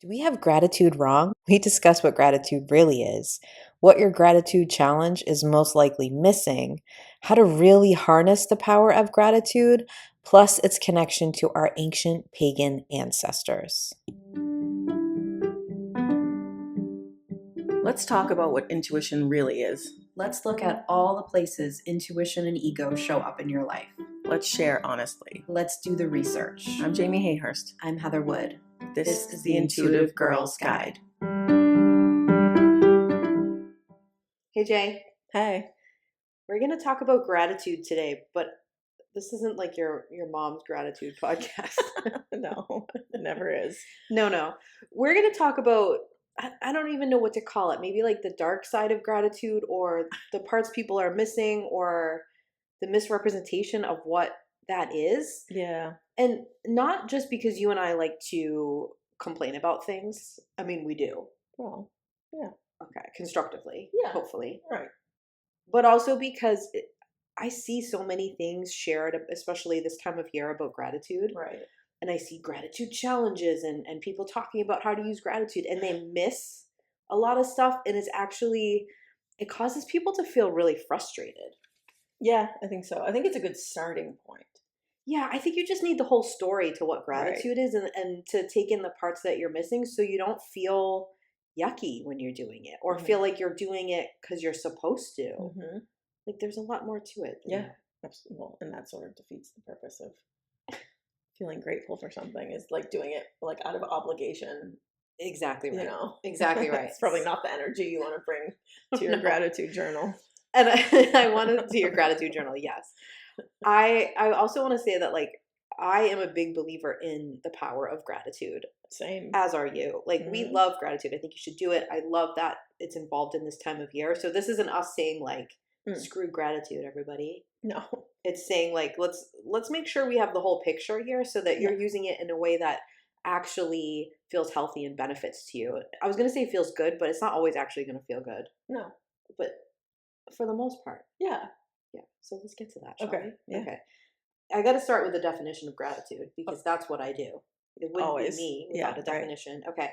Do we have gratitude wrong? We discuss what gratitude really is, what your gratitude challenge is most likely missing, how to really harness the power of gratitude, plus its connection to our ancient pagan ancestors. Let's talk about what intuition really is. Let's look at all the places intuition and ego show up in your life. Let's share honestly. Let's do the research. I'm Jamie Hayhurst. I'm Heather Wood. This is the Intuitive Girl's Guide. Hey, Jay. Hey. We're going to talk about gratitude today, but this isn't like your mom's gratitude podcast. No, it never is. No. We're going to talk about, I don't even know what to call it. Maybe like the dark side of gratitude, or the parts people are missing, or the misrepresentation of what that is. Yeah. And not just because you and I like to complain about things. I mean, we do. Well, yeah. Okay. Constructively. Yeah. Hopefully. Right. But also because I see so many things shared, especially this time of year, about gratitude. Right. And I see gratitude challenges and people talking about how to use gratitude, and they miss a lot of stuff. And it causes people to feel really frustrated. Yeah, I think so. I think it's a good starting point. Yeah, I think you just need the whole story to what gratitude is, and to take in the parts that you're missing so you don't feel yucky when you're doing it, or feel like you're doing it because you're supposed to. Mm-hmm. Like, there's a lot more to it. Yeah, absolutely. Well, and that sort of defeats the purpose of feeling grateful for something, is like doing it like out of obligation. Exactly right. Exactly right. It's probably not the energy you want to bring to your gratitude journal. And I want to do your gratitude journal, yes. I also want to say that, like, I am a big believer in the power of gratitude. Same. As are you. Like, we love gratitude. I think you should do it. I love that it's involved in this time of year. So this isn't us saying, like, screw gratitude, everybody. No. It's saying, like, let's make sure we have the whole picture here so that you're using it in a way that actually feels healthy and benefits to you. I was going to say feels good, but it's not always actually going to feel good. No. But for the most part. Yeah. Yeah. So let's get to that, shall we? Yeah. Okay. I got to start with the definition of gratitude, because that's what I do. It wouldn't be me without a definition. Right. Okay.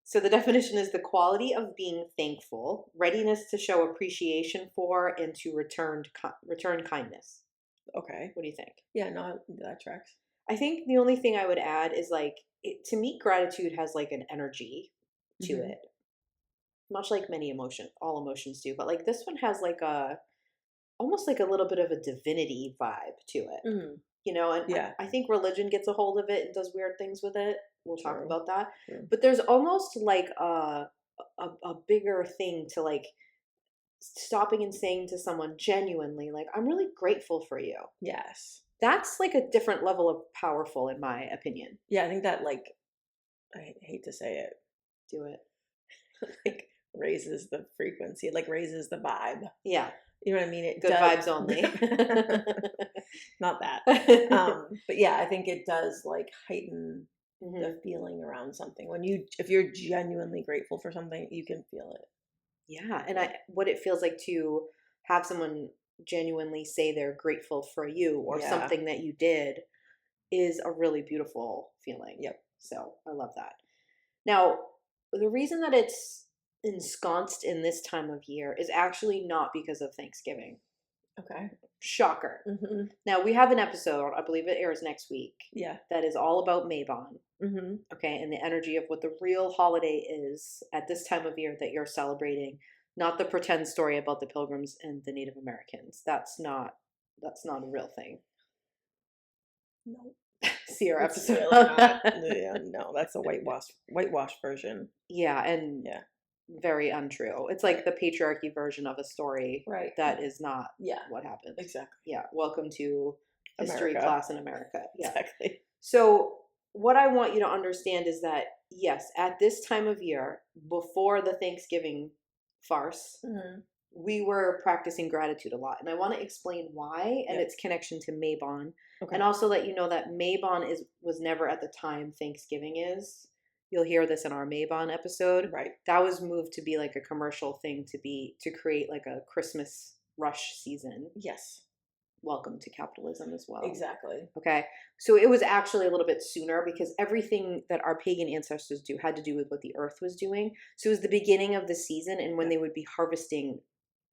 So the definition is the quality of being thankful, readiness to show appreciation for, and to return kindness. Okay. What do you think? Yeah, no, that tracks. I think the only thing I would add is, like, to me, gratitude has like an energy to it, much like all emotions do. But like this one has like almost like a little bit of a divinity vibe to it. You know, and I think religion gets a hold of it and does weird things with it. We'll talk about that. But there's almost like a bigger thing to, like, stopping and saying to someone genuinely, like, I'm really grateful for you. Yes. That's like a different level of powerful, in my opinion. Yeah, I think that, like, I hate to say it. Do it. Like, raises the frequency, like raises the vibe. Yeah. You know what I mean? It Good vibes only. Not that. But yeah, I think it does, like, heighten the feeling around something. If you're genuinely grateful for something, you can feel it. Yeah. And what it feels like to have someone genuinely say they're grateful for you or something that you did is a really beautiful feeling. Yep. So I love that. Now, the reason that it's ensconced in this time of year is actually not because of Thanksgiving. Okay. Shocker. Now, we have an episode, I believe it airs next week. Yeah. That is all about Mabon. Okay. And the energy of what the real holiday is at this time of year that you're celebrating, not the pretend story about the Pilgrims and the Native Americans. That's not a real thing. No. See our episode. Really not. Yeah, no, that's a whitewash version. Yeah, and very untrue. It's like the patriarchy version of a story that is not what happened. Exactly. Yeah. Welcome to history class in America. Yeah. Exactly. So what I want you to understand is that, yes, at this time of year, before the Thanksgiving farce, we were practicing gratitude a lot. And I want to explain why and its connection to Mabon. Okay. And also let you know that Mabon was never at the time Thanksgiving is. You'll hear this in our Mabon episode. Right. That was moved to be like a commercial thing to create like a Christmas rush season. Yes. welcome to capitalism as well. Exactly. Okay. So it was actually a little bit sooner because everything that our pagan ancestors do had to do with what the earth was doing. So it was the beginning of the season and when Yep. they would be harvesting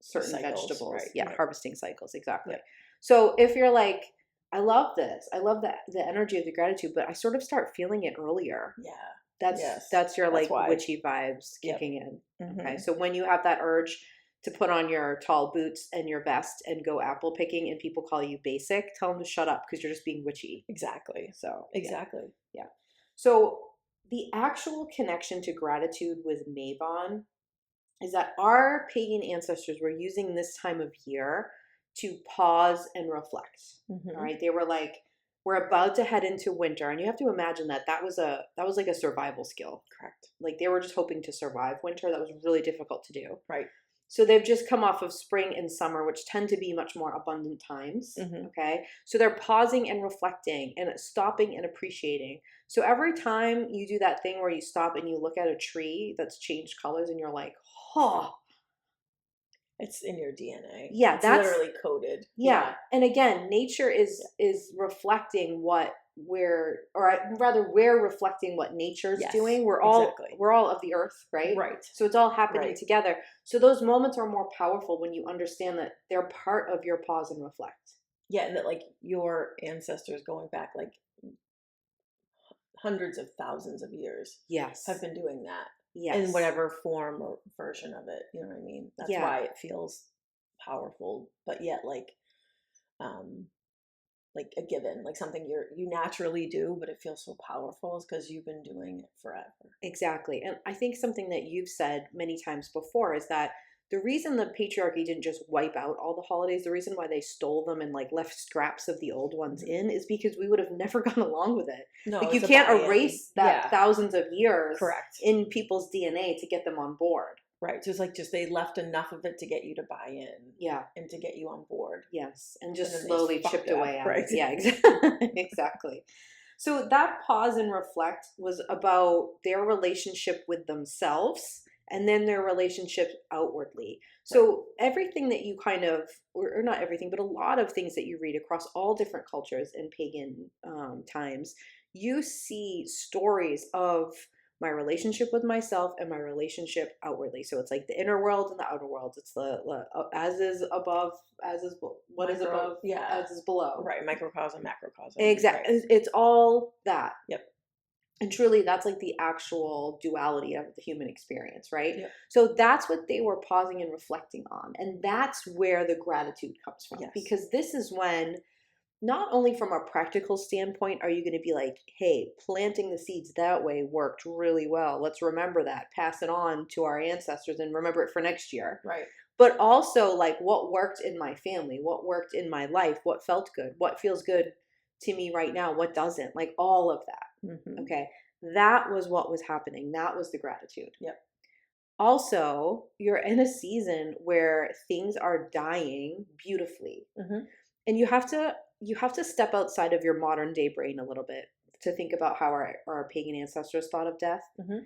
certain Cycles, vegetables. right. Yeah, Yep. harvesting cycles. Exactly. Yep. So if you're like, I love this, I love the energy of the gratitude, but I sort of start feeling it earlier. Yeah. That's Yes. that's your That's like why. witchy vibes Yep. kicking in. Okay. Mhm. So when you have that urge to put on your tall boots and your vest and go apple picking and people call you basic, tell them to shut up because you're just being witchy. Exactly. So Exactly. yeah. So the actual connection to gratitude with Mabon is that our pagan ancestors were using this time of year to pause and reflect. Mhm. All right. They were like, we're about to head into winter. And you have to imagine that was like a survival skill. Correct. Like they were just hoping to survive winter. That was really difficult to do. Right. So they've just come off of spring and summer, which tend to be much more abundant times. Mhm. Okay. So they're pausing and reflecting and stopping and appreciating. So every time you do that thing where you stop and you look at a tree that's changed colors and you're like, oh, It's in your DNA. yeah, it's that's literally coded. yeah. And again, nature is reflecting what we're reflecting what nature's Yes, doing. exactly. We're all of the earth, right? Right. So it's all happening Right. together. So those moments are more powerful when you understand that they're part of your pause and reflect. Yeah, and that like your ancestors going back like hundreds of thousands of years Yes. have been doing that. Yes. In whatever form or version of it. You know what I mean? That's Yeah. why it feels powerful, but yet like a given, like something you naturally do, but it feels so powerful is because you've been doing it forever. Exactly. And I think something that you've said many times before is that the reason the patriarchy didn't just wipe out all the holidays, the reason why they stole them and like left scraps of the old ones Mhm. in is because we would have never gone along with it. No, Like you it's a can't buy-in. erase that Yeah. thousands of years Correct. in people's DNA to get them on board. Right. So it's like just they left enough of it to get you to buy in. Yeah. And to get you on board. Yes. And just then they slowly fucked chipped it up, away at right? it. Yeah, exactly. Exactly. So that pause and reflect was about their relationship with themselves and then their relationship outwardly. So everything that you kind of, or not everything, but a lot of things that you read across all different cultures in pagan times, you see stories of my relationship with myself and my relationship outwardly. So it's like the inner world and the outer world. It's the as is above, as is what is above, yeah, as is below. Right, microcosm, macrocosm. Exactly. Right. It's all that. Yep. And truly, that's like the actual duality of the human experience, right? Yep. So that's what they were pausing and reflecting on. And that's where the gratitude comes from. Yes. Because this is when, not only from a practical standpoint, are you going to be like, hey, planting the seeds that way worked really well. Let's remember that, pass it on to our ancestors and remember it for next year. Right. But also like what worked in my family, what worked in my life, what felt good, what feels good to me right now, what doesn't, like all of that. Mm-hmm. Okay. That was what was happening. That was the gratitude. Yep. Also, you're in a season where things are dying beautifully. Mm-hmm. And you have to step outside of your modern day brain a little bit to think about how our pagan ancestors thought of death. Mm-hmm.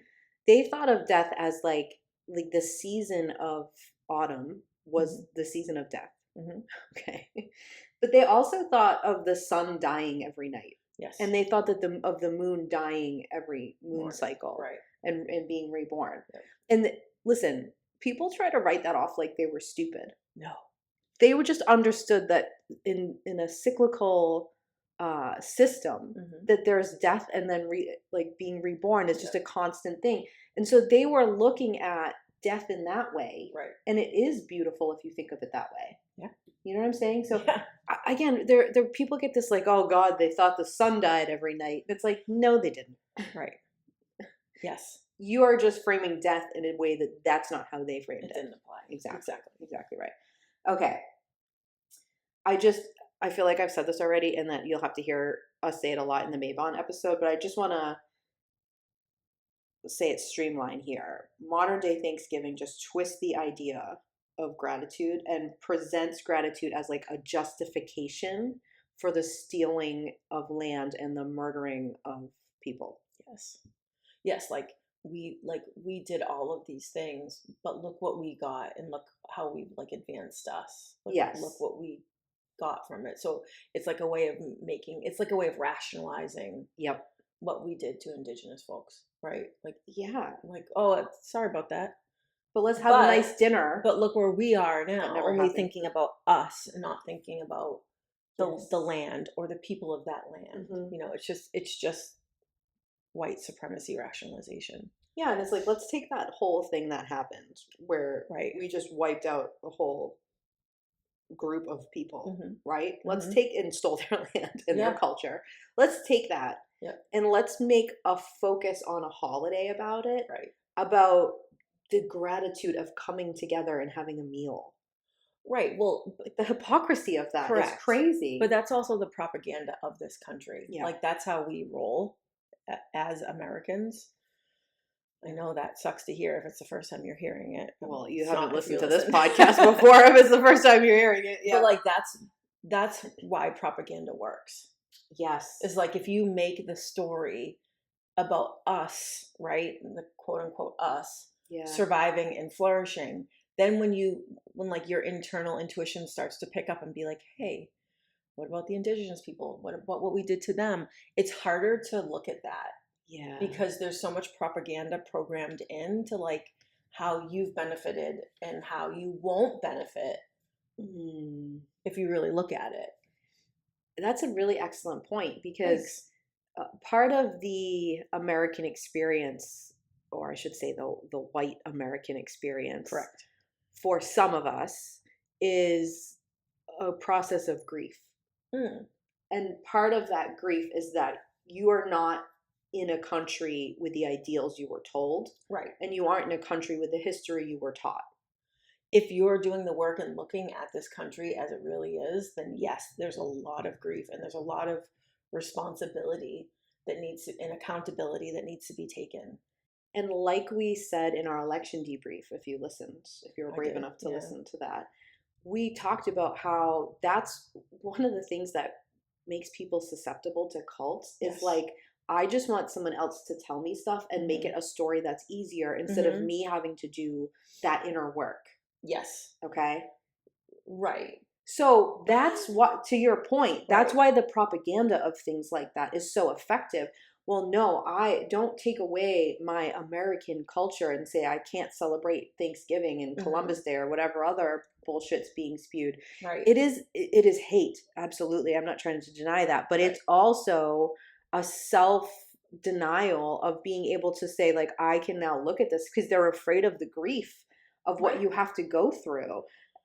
They thought of death as like the season of autumn was the season of death. Mm-hmm. Okay. But they also thought of the sun dying every night. Yes. And they thought that of the moon dying every moon Morning. cycle. Right. And being reborn. Yep. And listen, people try to write that off like they were stupid. No. They were just understood that in a cyclical system that there's death and then being reborn is just a constant thing. And so they were looking at death in that way. Right. And it is beautiful if you think of it that way. Yeah. You know what I'm saying? So yeah. Again, there people get this like, oh God, they thought the sun died every night. It's like, no, they didn't. Right. Yes. You are just framing death in a way that's not how they framed it. It didn't apply. Exactly right. Okay. I feel like I've said this already and that you'll have to hear us say it a lot in the Mabon episode, but I just want to say it streamlined here. Modern day Thanksgiving just twists the idea of gratitude and presents gratitude as like a justification for the stealing of land and the murdering of people. Yes. Yes, we did all of these things, but look what we got and look how we advanced us. Yes. Look what we got from it. So it's like a way of it's like a way of rationalizing Yep. what we did to indigenous folks, right? Yeah. Like, oh, sorry about that. But let's have a nice dinner. But look where we are now, only happened. thinking about us and not thinking about Yes. the land or the people of that land. You know, it's just white supremacy rationalization. Yeah, and it's like, let's take that whole thing that happened where we just wiped out a whole group of people, right? Let's take and stole their land and their culture. Let's take that and let's make a focus on a holiday about it, about the gratitude of coming together and having a meal. Right. Well, the hypocrisy of that is crazy. But that's also the propaganda of this country. Yeah. Like, that's how we roll as Americans. I know that sucks to hear if it's the first time you're hearing it. Well, you haven't listened to this podcast before if it's the first time you're hearing it. Yeah. But like, that's why propaganda works. Yes. It's like, if you make the story about us, right? The quote unquote us surviving and flourishing, then when like your internal intuition starts to pick up and be like, hey, what about the indigenous people? What about what we did to them? It's harder to look at that. Yeah. Because there's so much propaganda programmed into like how you've benefited and how you won't benefit if you really look at it. That's a really excellent point, because part of the American experience, or I should say the white American experience, correct, for some of us is a process of grief. And part of that grief is that you are not in a country with the ideals you were told. Right. And you aren't in a country with the history you were taught. If you're doing the work and looking at this country as it really is, then yes, there's a lot of grief and there's a lot of responsibility that and accountability that needs to be taken. And like we said in our election debrief, if you were brave enough to listen to that, we talked about how that's one of the things that makes people susceptible to cults is like, I just want someone else to tell me stuff and make it a story that's easier instead of me having to do that inner work. Yes. Okay. Right. So that's what, to your point, that's why the propaganda of things like that is so effective. Well, no, I don't take away my American culture and say I can't celebrate Thanksgiving and Columbus Day or whatever other bullshit's being spewed. Right. It is hate. Absolutely. I'm not trying to deny that, but it's also a self-denial of being able to say, like, I can now look at this, because they're afraid of the grief of what you have to go through.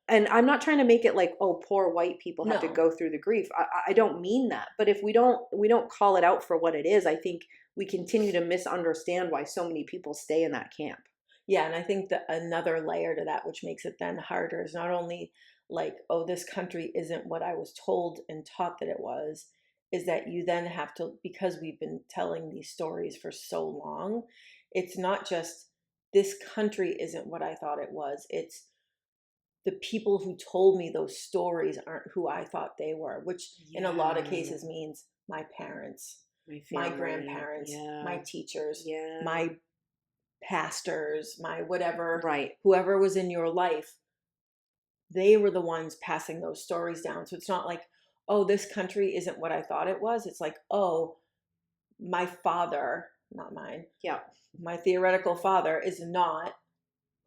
And I'm not trying to make it like, oh, poor white people have to go through the grief. I don't mean that. But if we don't call it out for what it is, I think we continue to misunderstand why so many people stay in that camp. Yeah, and I think that another layer to that, which makes it then harder, is not only like, oh, this country isn't what I was told and taught that it was, is that you then have to, because we've been telling these stories for so long, it's not just this country isn't what I thought it was. It's the people who told me those stories aren't who I thought they were, which in a lot of cases means my parents, my grandparents, my teachers, my pastors, my whatever, whoever was in your life, they were the ones passing those stories down. So it's not like, oh, this country isn't what I thought it was. It's like, oh, my father, not mine. Yeah. My theoretical father is not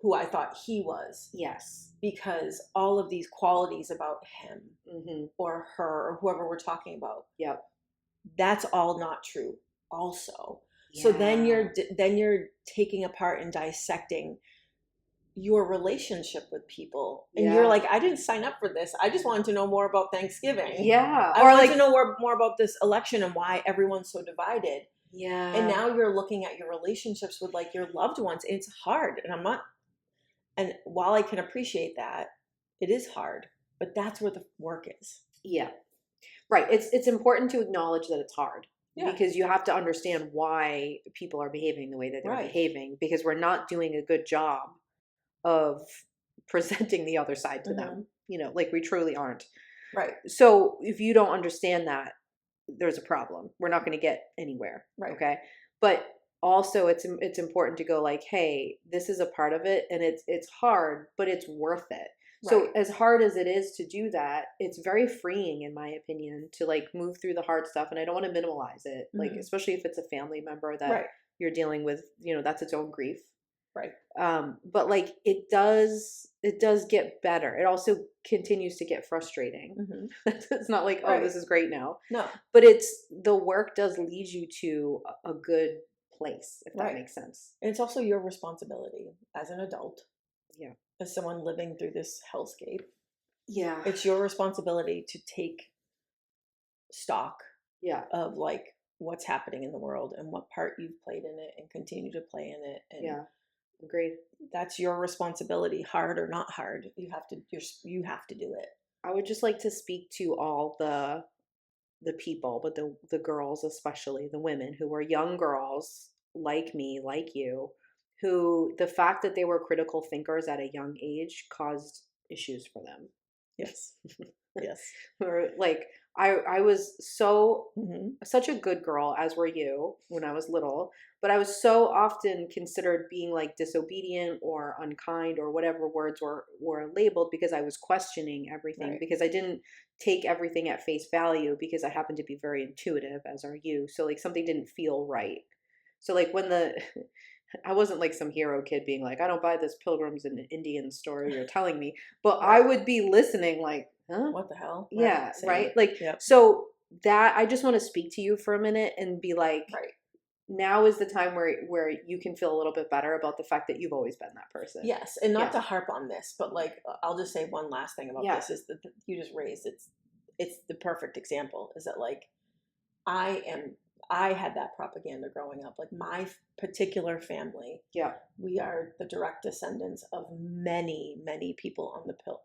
who I thought he was. Yes. Because all of these qualities about him or her or whoever we're talking about. Yep. That's all not true also. Yeah. So then you're taking apart and dissecting your relationship with people. And you're like, I didn't sign up for this. I just wanted to know more about Thanksgiving. Yeah. I wanted to know more about this election and why everyone's so divided. Yeah. And now you're looking at your relationships with like your loved ones. And it's hard. And while I can appreciate that, it is hard. But that's where the work is. Yeah. Right. It's important to acknowledge that it's hard. Yeah. Because you have to understand why people are behaving the way that they're behaving. Because we're not doing a good job of presenting the other side to them. You know, like we truly aren't. Right. So if you don't understand that, there's a problem. We're not going to get anywhere. Right. Okay. But also it's important to go like, hey, this is a part of it and it's hard, but it's worth it. So Right. as hard as it is to do that, it's very freeing in my opinion to like move through the hard stuff, and I don't want to minimalize it. Like Hmm. especially if it's a family member that Right. you're dealing with, that's its own grief. Right. But like it does get better. It also continues to get frustrating. Hmm. It's not like, oh, Right. this is great now. No. But it's the work does lead you to a good place, if that Right. makes sense. And it's also your responsibility as an adult, Yeah. as someone living through this hellscape. Yeah. It's your responsibility to take stock Yeah. of like what's happening in the world and what part you've played in it and continue to play in it. And Yeah. Agreed. that's your responsibility, hard or not hard. You have to do it. I would just like to speak to all the people, but the girls, especially the women who were young girls like me, like you, who the fact that they were critical thinkers at a young age caused issues for them. Yes. Yes. Or like I was Hmm. such a good girl, as were you when I was little, but I was so often considered being like disobedient or unkind or whatever words were labeled because I was questioning everything, Right. because I didn't take everything at face value, because I happen to be very intuitive, as are you. So like something didn't feel right. So like when the I wasn't like some hero kid being like, I don't buy this Pilgrims and Indian story you're telling me, but I Right. would be listening like, huh? What the hell? Right. Yeah, Same. right? Like, Yep. so that I just want to speak to you for a minute and be like, Right. now is the time where you can feel a little bit better about the fact that you've always been that person. Yes, and not Yeah. to harp on this, but like I'll just say one last thing about Yeah. this is that you just raised it's the perfect example is that like I had that propaganda growing up. Like my particular family, Yeah. we are the direct descendants of many people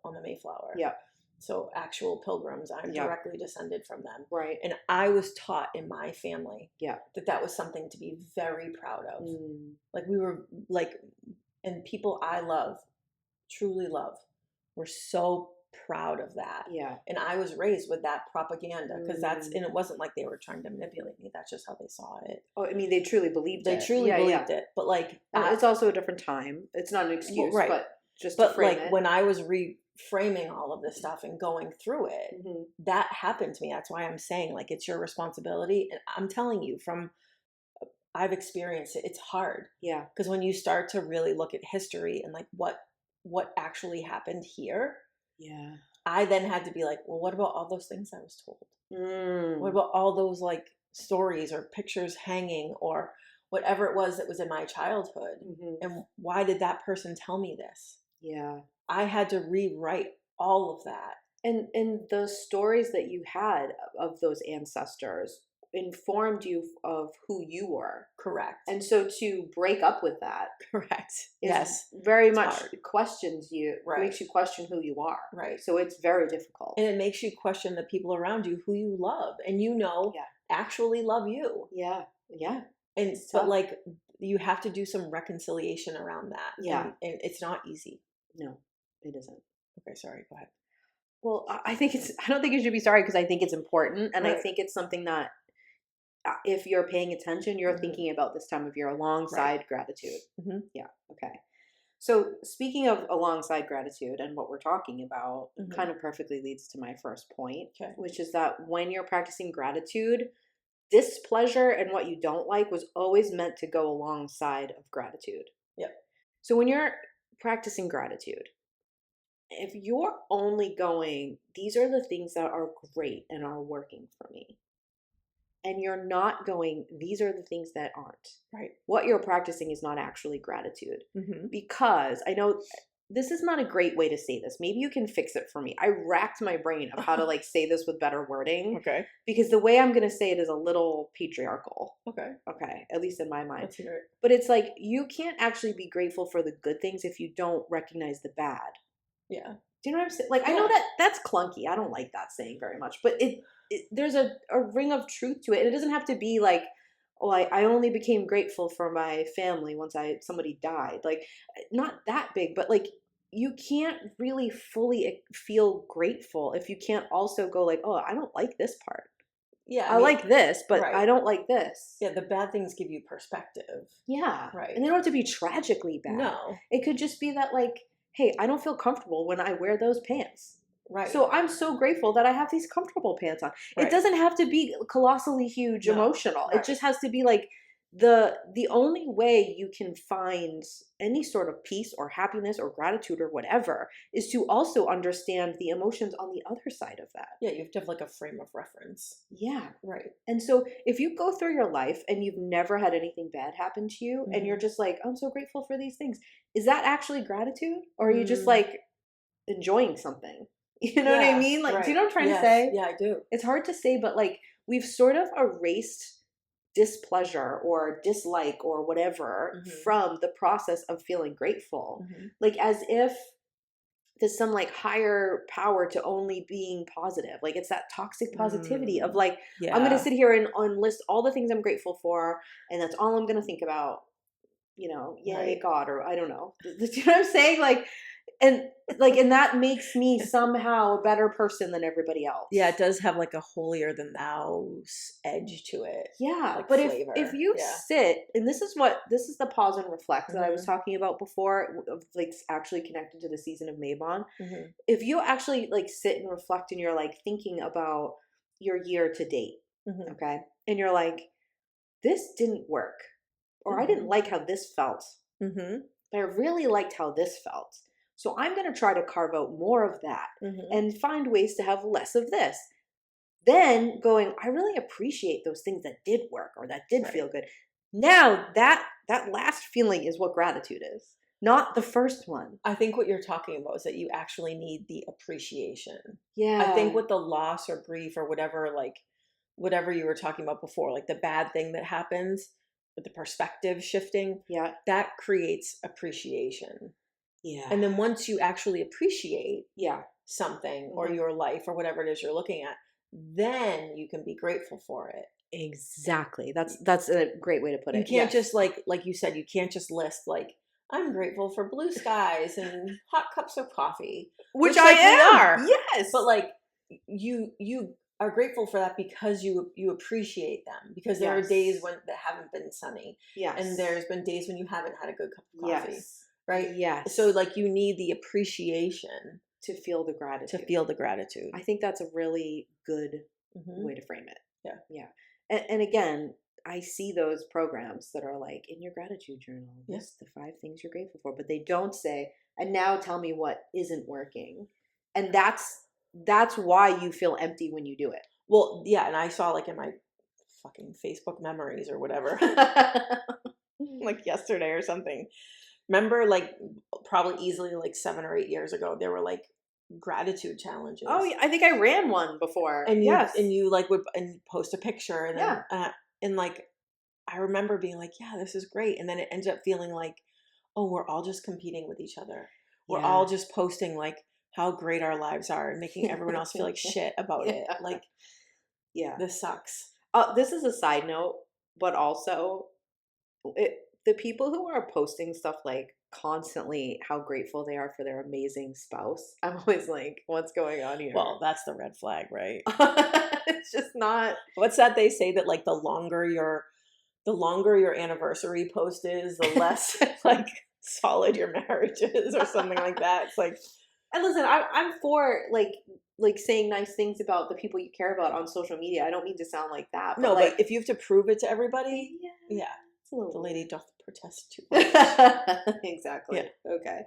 on the Mayflower. Yeah. So actual pilgrims, I'm Yeah. directly descended from them. Right. And I was taught in my family Yeah. that was something to be very proud of. Mm. Like we were like, and people I love, truly love, were so proud of that. Yeah. And I was raised with that propaganda because Mm. and it wasn't like they were trying to manipulate me. That's just how they saw it. Oh, I mean, they truly believed They it. truly Yeah, believed yeah. it. But like, And it's also a different time. It's not an excuse, right. but just to but frame like it. when I was reframing all of this stuff and going through it, Mhm. that happened to me. That's why I'm saying like it's your responsibility. And I'm telling you from I've experienced it. It's hard. Yeah. Because when you start to really look at history and like what actually happened here, Yeah. I then had to be like, well, what about all those things I was told? Mm. What about all those like stories or pictures hanging or whatever it was that was in my childhood? Mhm. And why did that person tell me this? Yeah. I had to rewrite all of that. And the stories that you had of those ancestors informed you of who you were. Correct. And so to break up with that Correct. is Yes. very It's much hard. questions you, Right. makes you question who you are. Right. So it's very difficult. And it makes you question the people around you who you love and Yeah. actually love you. Yeah. Yeah. And It's but tough. like you have to do some reconciliation around that. Yeah. And it's not easy. No, it isn't. Okay, sorry, go ahead. Well, I think I don't think you should be sorry, because I think it's important. And I Right. think it's something that if you're paying attention, you're Mhm. thinking about this time of year alongside gratitude. Mhm. Yeah. Okay. So speaking of alongside gratitude and what we're talking about, Mhm. kind of perfectly leads to my first point, Okay. which is that when you're practicing gratitude, displeasure and what you don't like was always meant to go alongside of gratitude. Yep. So when you're practicing gratitude, if you're only going, these are the things that are great and are working for me, and you're not going, these are the things that aren't, Right. what you're practicing is not actually gratitude. Mm-hmm. Because I know this is not a great way to say this. Maybe you can fix it for me. I racked my brain of how to like say this with better wording, Okay. because the way I'm going to say it is a little patriarchal. Okay. Okay, at least in my mind. Let's hear it. But it's like you can't actually be grateful for the good things if you don't recognize the bad. Yeah. Do you know what I'm saying? Like, I know Yeah. that's clunky. I don't like that saying very much, but there's a ring of truth to it. And it doesn't have to be like, oh, I only became grateful for my family once somebody died. Like, not that big, but like, you can't really fully feel grateful if you can't also go like, oh, I don't like this part. Yeah. I like this, but right. I don't like this. Yeah, the bad things give you perspective. Yeah. Right. And they don't have to be tragically bad. No. It could just be that like, hey, I don't feel comfortable when I wear those pants. Right. So I'm so grateful that I have these comfortable pants on. It Right. doesn't have to be colossally huge No. emotional. It Right. just has to be like the only way you can find any sort of peace or happiness or gratitude or whatever is to also understand the emotions on the other side of that. Yeah, you have to have like a frame of reference. Yeah. Right. And so if you go through your life and you've never had anything bad happen to you and you're Mhm. just like, I'm so grateful for these things, is that actually gratitude? Or are you just Mm. like enjoying something? You know what I Yeah, mean? Like, do you right. know what I'm trying to Yes. say? Yeah, I do. It's hard to say, but like we've sort of erased displeasure or dislike or whatever Mhm. from the process of feeling grateful. Mhm. Like as if there's some like higher power to only being positive. Like it's that toxic positivity of Mm. like, I'm going to Yeah. sit here and list all the things I'm grateful for, and that's all I'm going to think about, yay, Right. God, or I don't know. Do you know what I'm saying? And and that makes me somehow a better person than everybody Yeah, else. it does have like a holier than thou edge to it, Yeah, like but if flavor. you Yeah. sit, and this is the pause and reflect that I was Mhm. talking about before, of like actually connected to the season of Mabon. Mhm. If you actually like sit and reflect and you're like thinking about your year to date, Mhm. okay, and you're like, this didn't work, or I didn't Mhm. like how this felt, Mhm. but I really liked how this felt. So I'm going to try to carve out more of that Mhm. and find ways to have less of this. Then going, I really appreciate those things that did work or that did Right. feel good. Now that last feeling is what gratitude is, not the first one. I think what you're talking about is that you actually need the appreciation. I think Yeah. with the loss or grief or whatever, like whatever you were talking about before, like the bad thing that happens with the perspective shifting, Yeah. that creates appreciation. Yeah. And then once you actually appreciate Yeah. something or Mhm. your life or whatever it is you're looking at, then you can be grateful for it. Exactly. That's a great way to put You it. can't just Yes. like you said, you can't just list like I'm grateful for blue skies and hot cups of coffee, Which which I like we am. are. But Yes. like you are grateful for that because you appreciate them because there are days Yes. when that haven't been sunny and Yes. there's been days when you haven't had a good cup of coffee, Yes. right? So Yes. like you need the appreciation To feel the to gratitude. feel the gratitude. I think that's a really good Hmm. way to frame it. Yeah. Yeah. And again, I see those programs that are like in your gratitude journal, Yeah. list the 5 things you're grateful for, but they don't say, and now tell me what isn't working. And that's why you feel empty when you do Well, yeah, and I saw like in my fucking Facebook memories or whatever, it. like yesterday or something. Remember, like probably easily like 7 or 8 years ago, there were like gratitude Oh, challenges, yeah, I think I ran one before. and you Yes. and you like would and post a picture, and then Yeah. and like I remember being like, yeah, this is great, and then it ended up feeling like, oh, we're all just competing with each other. We're all Yeah. just posting like how great our lives are and making everyone else feel like shit about Yeah. it. Like Yeah. this sucks. This is a side note, but also the people who are posting stuff like constantly how grateful they are for their amazing spouse, I'm always like, what's going on here? Well, that's the red flag, right? It's just not. What's that they say that like the longer your anniversary post is, the less like solid your marriage is or something like that. It's like And listen, I'm for like saying nice things about the people you care about on social media. I don't mean to sound like that, but no, but like, if you have to prove it to everybody, yeah, yeah, it's a little the weird. lady doth protest too much. Exactly. Yeah, Okay.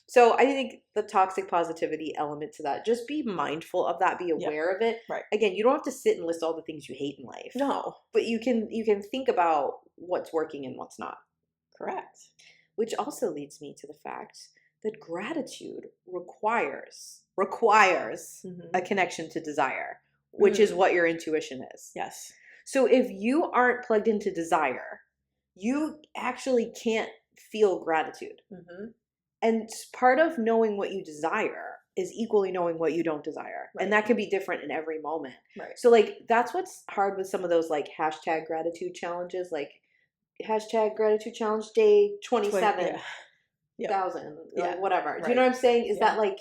So I think the toxic positivity element to that, just be mindful of that, be yeah, aware of it. right. Again, you don't have to sit and list all the things you hate in life, No, but you can think about what's working and what's not. correct. Which also leads me to the fact that gratitude requires a Hmm. connection to desire, which is Mm, what your intuition is. yes. So if you aren't plugged into desire, you actually can't feel gratitude. Hmm. And part of knowing what you desire is equally knowing what you don't desire. And Right, that can be different in every moment. right. So like that's what's hard with some of those like hashtag gratitude challenges, like hashtag gratitude challenge day 20, yeah, 27,000, yep, like yeah, whatever. Do you know right, what I'm saying? Is yeah. that like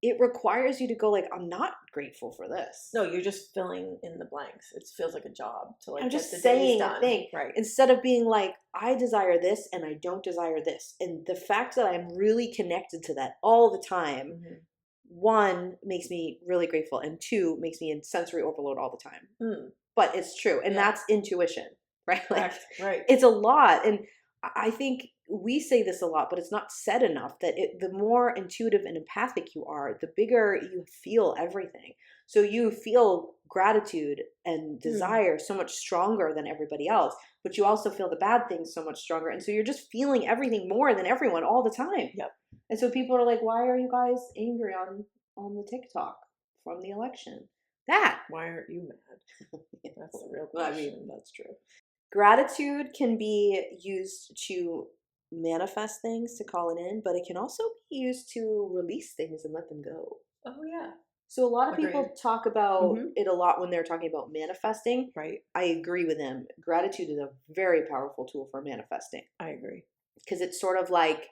it requires you to go like, I'm not grateful for this. No, you're just filling in the blanks. It feels like a job to like I'm get just the days saying a done. thing. Right. Instead of being like, I desire this and I don't desire this. And the fact that I'm really connected to that all the time, Mm-hmm. one, makes me really grateful, and two, makes me in sensory overload all the time. Mm. But it's true. And Yeah. that's intuition, right? Like, Correct. Right. it's a lot. And I think we say this a lot, but it's not said enough that the more intuitive and empathic you are, the bigger you feel everything. So you feel gratitude and desire so much stronger than everybody else, but you also feel the bad things so much stronger. And so you're just feeling everything more than everyone all the time. Yep. And so people are like, why are you guys angry on the TikTok from the election? That. Why aren't you mad? That's the real Well, question. I mean, that's true. Gratitude can be used to manifest things, to call it in, but it can also be used to release things and let them go. Oh yeah. So a lot of people Agreed. talk about Mhm. it a lot when they're talking about manifesting. Right. I agree with them. Gratitude is a very powerful tool for manifesting I agree. because it's sort of like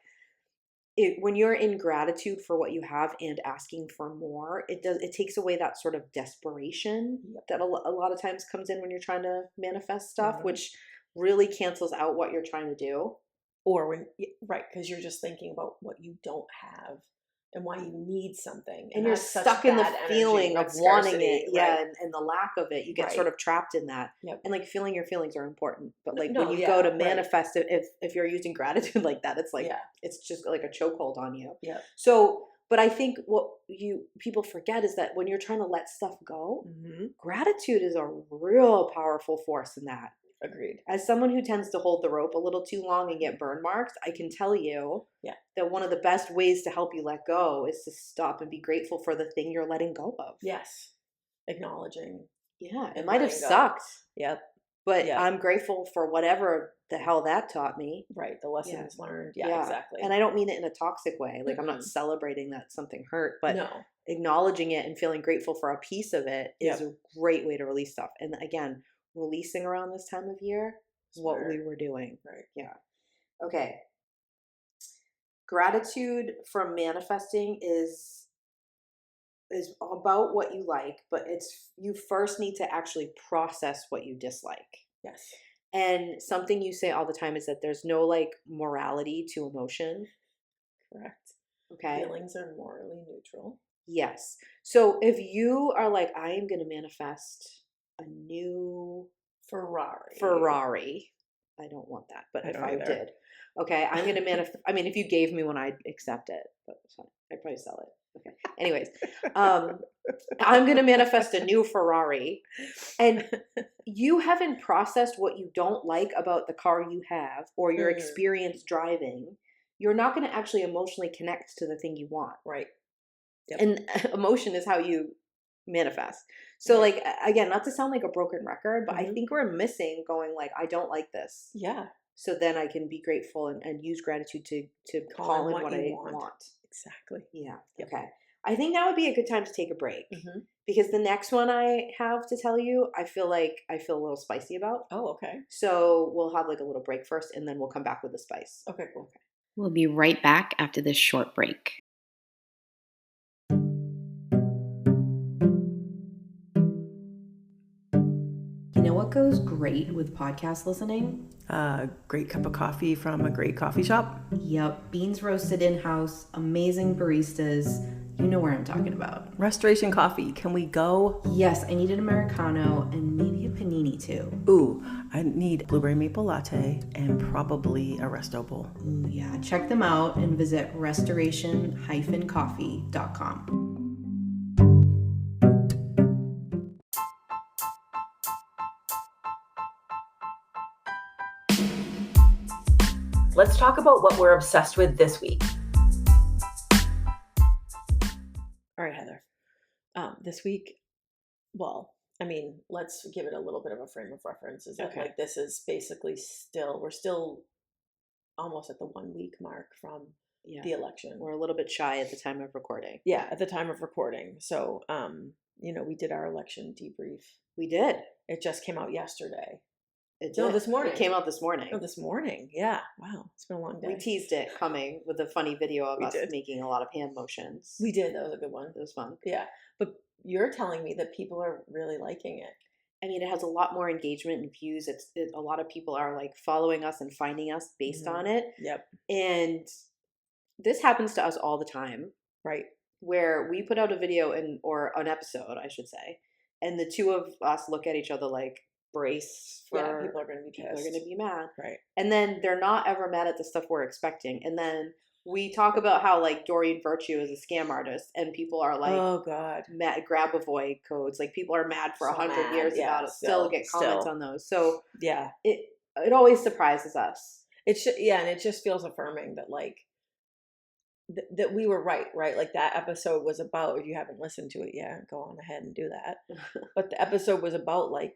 when you're in gratitude for what you have and asking for more, it takes away that sort of desperation Yep. that a lot of times comes in when you're trying to manifest stuff, Mhm. which really cancels out what you're trying to do. Or when right, because you're just thinking about what you don't have and why you need something, And you're that's such stuck in the bad energy, feeling of right? wanting Scarcity, it, yeah, right? and the lack of it. You get Right. sort of trapped in that. Yep. And like feeling your feelings are important, but like when No, you yeah, go to right. manifest it, if you're using gratitude like that, it's like Yeah. it's just like a chokehold on you. Yeah. So, but I think what people forget is that when you're trying to let stuff go, Mm-hmm. gratitude is a real powerful force in that. Agreed. As someone who tends to hold the rope a little too long and get burn marks, I can tell you that one of the best ways to help you let go is to stop and be grateful for the thing you're letting go of. Yes. Acknowledging. Yeah, it and might have letting go. sucked, Yep. but Yep. I'm grateful for whatever the hell that taught me. Right. The lessons learned. Yeah, exactly. And I don't mean it in a toxic way. Like, I'm not Mm-mm. celebrating that something hurt, but No. acknowledging it and feeling grateful for a piece of it is Yep. a great way to release stuff. And again, releasing around this time of year is what Smart. we were doing. Right. Yeah. Okay. Gratitude for manifesting is about what you like, but it's you first need to actually process what you dislike. Yes. And something you say all the time is that there's no like morality to emotion. Correct. Okay. Feelings are morally neutral. Yes. So if you are like, I am going to manifest a new Ferrari. I don't want that, but if I did, okay, I'm going to manifest. I mean, if you gave me one, I'd accept it, but I'd probably sell it. Okay. Anyways, I'm going to manifest a new Ferrari, and you haven't processed what you don't like about the car you have or your experience driving. You're not going to actually emotionally connect to the thing you want. Right. Yep. And emotion is how you manifest. So like, again, not to sound like a broken record, but I think we're missing going like, I don't like this. Yeah. So then I can be grateful and use gratitude to call in what I want. Exactly. Yeah. Yep. Okay. I think that would be a good time to take a break because the next one I have to tell you, I feel a little spicy about. Oh, okay. So we'll have like a little break first and then we'll come back with the spice. Okay, cool. Okay. We'll be right back after this short break. You know what goes great with podcast listening? A great cup of coffee from a great coffee shop. Yep, beans roasted in-house, amazing baristas. You know where I'm talking about. Restoration Coffee. Can we go? Yes, I need an Americano and maybe a panini too. Ooh, I need blueberry maple latte and probably a resto bowl. Ooh, yeah. Check them out and visit restoration-coffee.com. Let's talk about what we're obsessed with this week. All right, Heather. This week, well, I mean, let's give it a little bit of a frame of reference. Is that like this is basically we're still almost at the 1 week mark from the election. We're a little bit shy at the time of recording. Yeah, at the time of recording. So, we did our election debrief. We did. It just came out yesterday. It No, did. this morning. It came out this morning. Oh, this morning. Yeah. Wow. It's been a long day. We teased it coming with a funny video of We us did. making a lot of hand motions. We did. That was a good one. It was fun. Yeah. But you're telling me that people are really liking it. I mean, it has a lot more engagement and views. A lot of people are like following us and finding us based on it. Yep. And this happens to us all the time, Right. where we put out a video or an episode, I should say, and the two of us look at each other like, brace for Yeah, people are going to be pissed. people are going to be mad. Right. And then they're not ever mad at the stuff we're expecting. And then we talk about how like Doreen Virtue is a scam artist, and people are like, oh God, mad, Grab-A-Void codes. Like people are mad for So 100 mad, years yeah, about it. Still get comments still. on those. So Yeah. it always surprises us. And it just feels affirming that like that we were right. Like that episode was about, if you haven't listened to it yet, go on ahead and do that. But the episode was about like,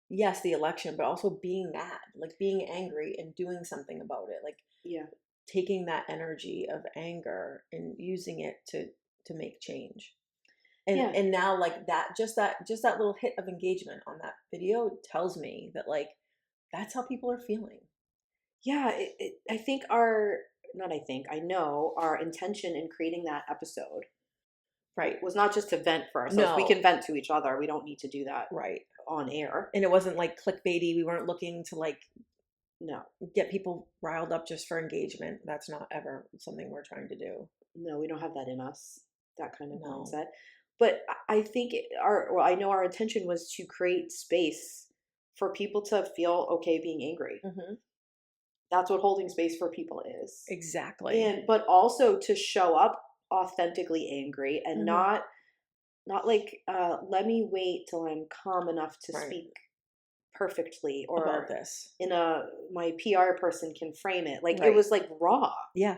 yes, the election, but also being mad, like being angry and doing something about it. Like Yeah. taking that energy of anger and using it to make change. And Yeah. and now like that little hit of engagement on that video tells me that like that's how people are feeling. Yeah, I know our intention in creating that episode Right. was not just to vent for ourselves. We No. can vent to each other. We don't need to do that Right. on air. And it wasn't like clickbaity. We weren't looking to like No, get people riled up just for engagement. That's not ever something we're trying to do. no, we don't have that in us, that kind of No. mindset. But I think I know our intention was to create space for people to feel okay being angry. Mm-hmm. That's what holding space for people is. Exactly. But also to show up authentically angry and Mhm. not like let me wait till I'm calm enough to Right. speak perfectly, About or this. my PR person can frame it. Like it Right. was like raw. Yeah.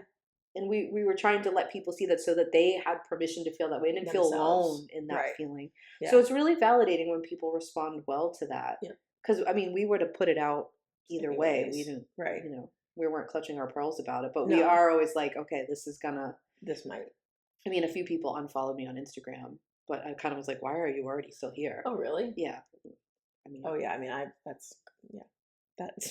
And we were trying to let people see that so that they had permission to feel that way and didn't feel Themselves. alone in that Right. feeling. Yeah. So it's really validating when people respond well to that. Yeah. Because I mean, we were to put it out either way. We Anyways. didn't, Right. we weren't clutching our pearls about it. But we No. are always like, okay, this is gonna. This might. I mean, a few people unfollowed me on Instagram, but I kind of was like, why are you already still here? Oh really? Yeah. I mean, Oh yeah. I mean, that's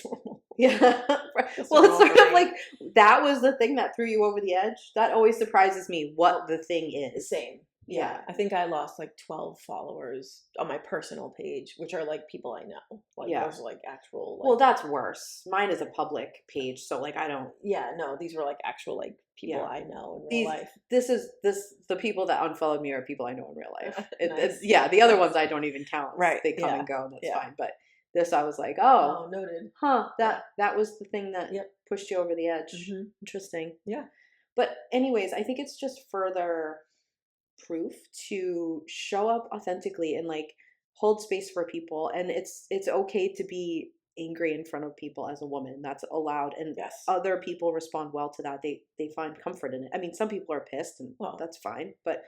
normal. yeah. That's Well, it's normal sort for of me. like that was the thing that threw you over the edge. That always surprises me what the thing is. Same. Yeah. I think I lost like 12 followers on my personal page, which are like people I know. Like Yeah. those are like actual. Like, Well, that's worse. Mine is a public page, so like I don't. yeah, no, these were like actual like people Yeah. I know in real These life. the people that unfollowed me are people I know in real life. Nice. Yeah, the other ones I don't even count. Right, They come yeah, and go, and that's yeah. fine. But this, I was like, oh, Oh, noted. huh, that was the thing that Yep. pushed you over the edge. Mhm. Interesting. Yeah. But anyways, I think it's just further proof to show up authentically and like hold space for people, and it's okay to be angry in front of people as a woman. That's allowed, and Yes. other people respond well to that. They find comfort in it. I mean, some people are pissed, and Well. that's fine, but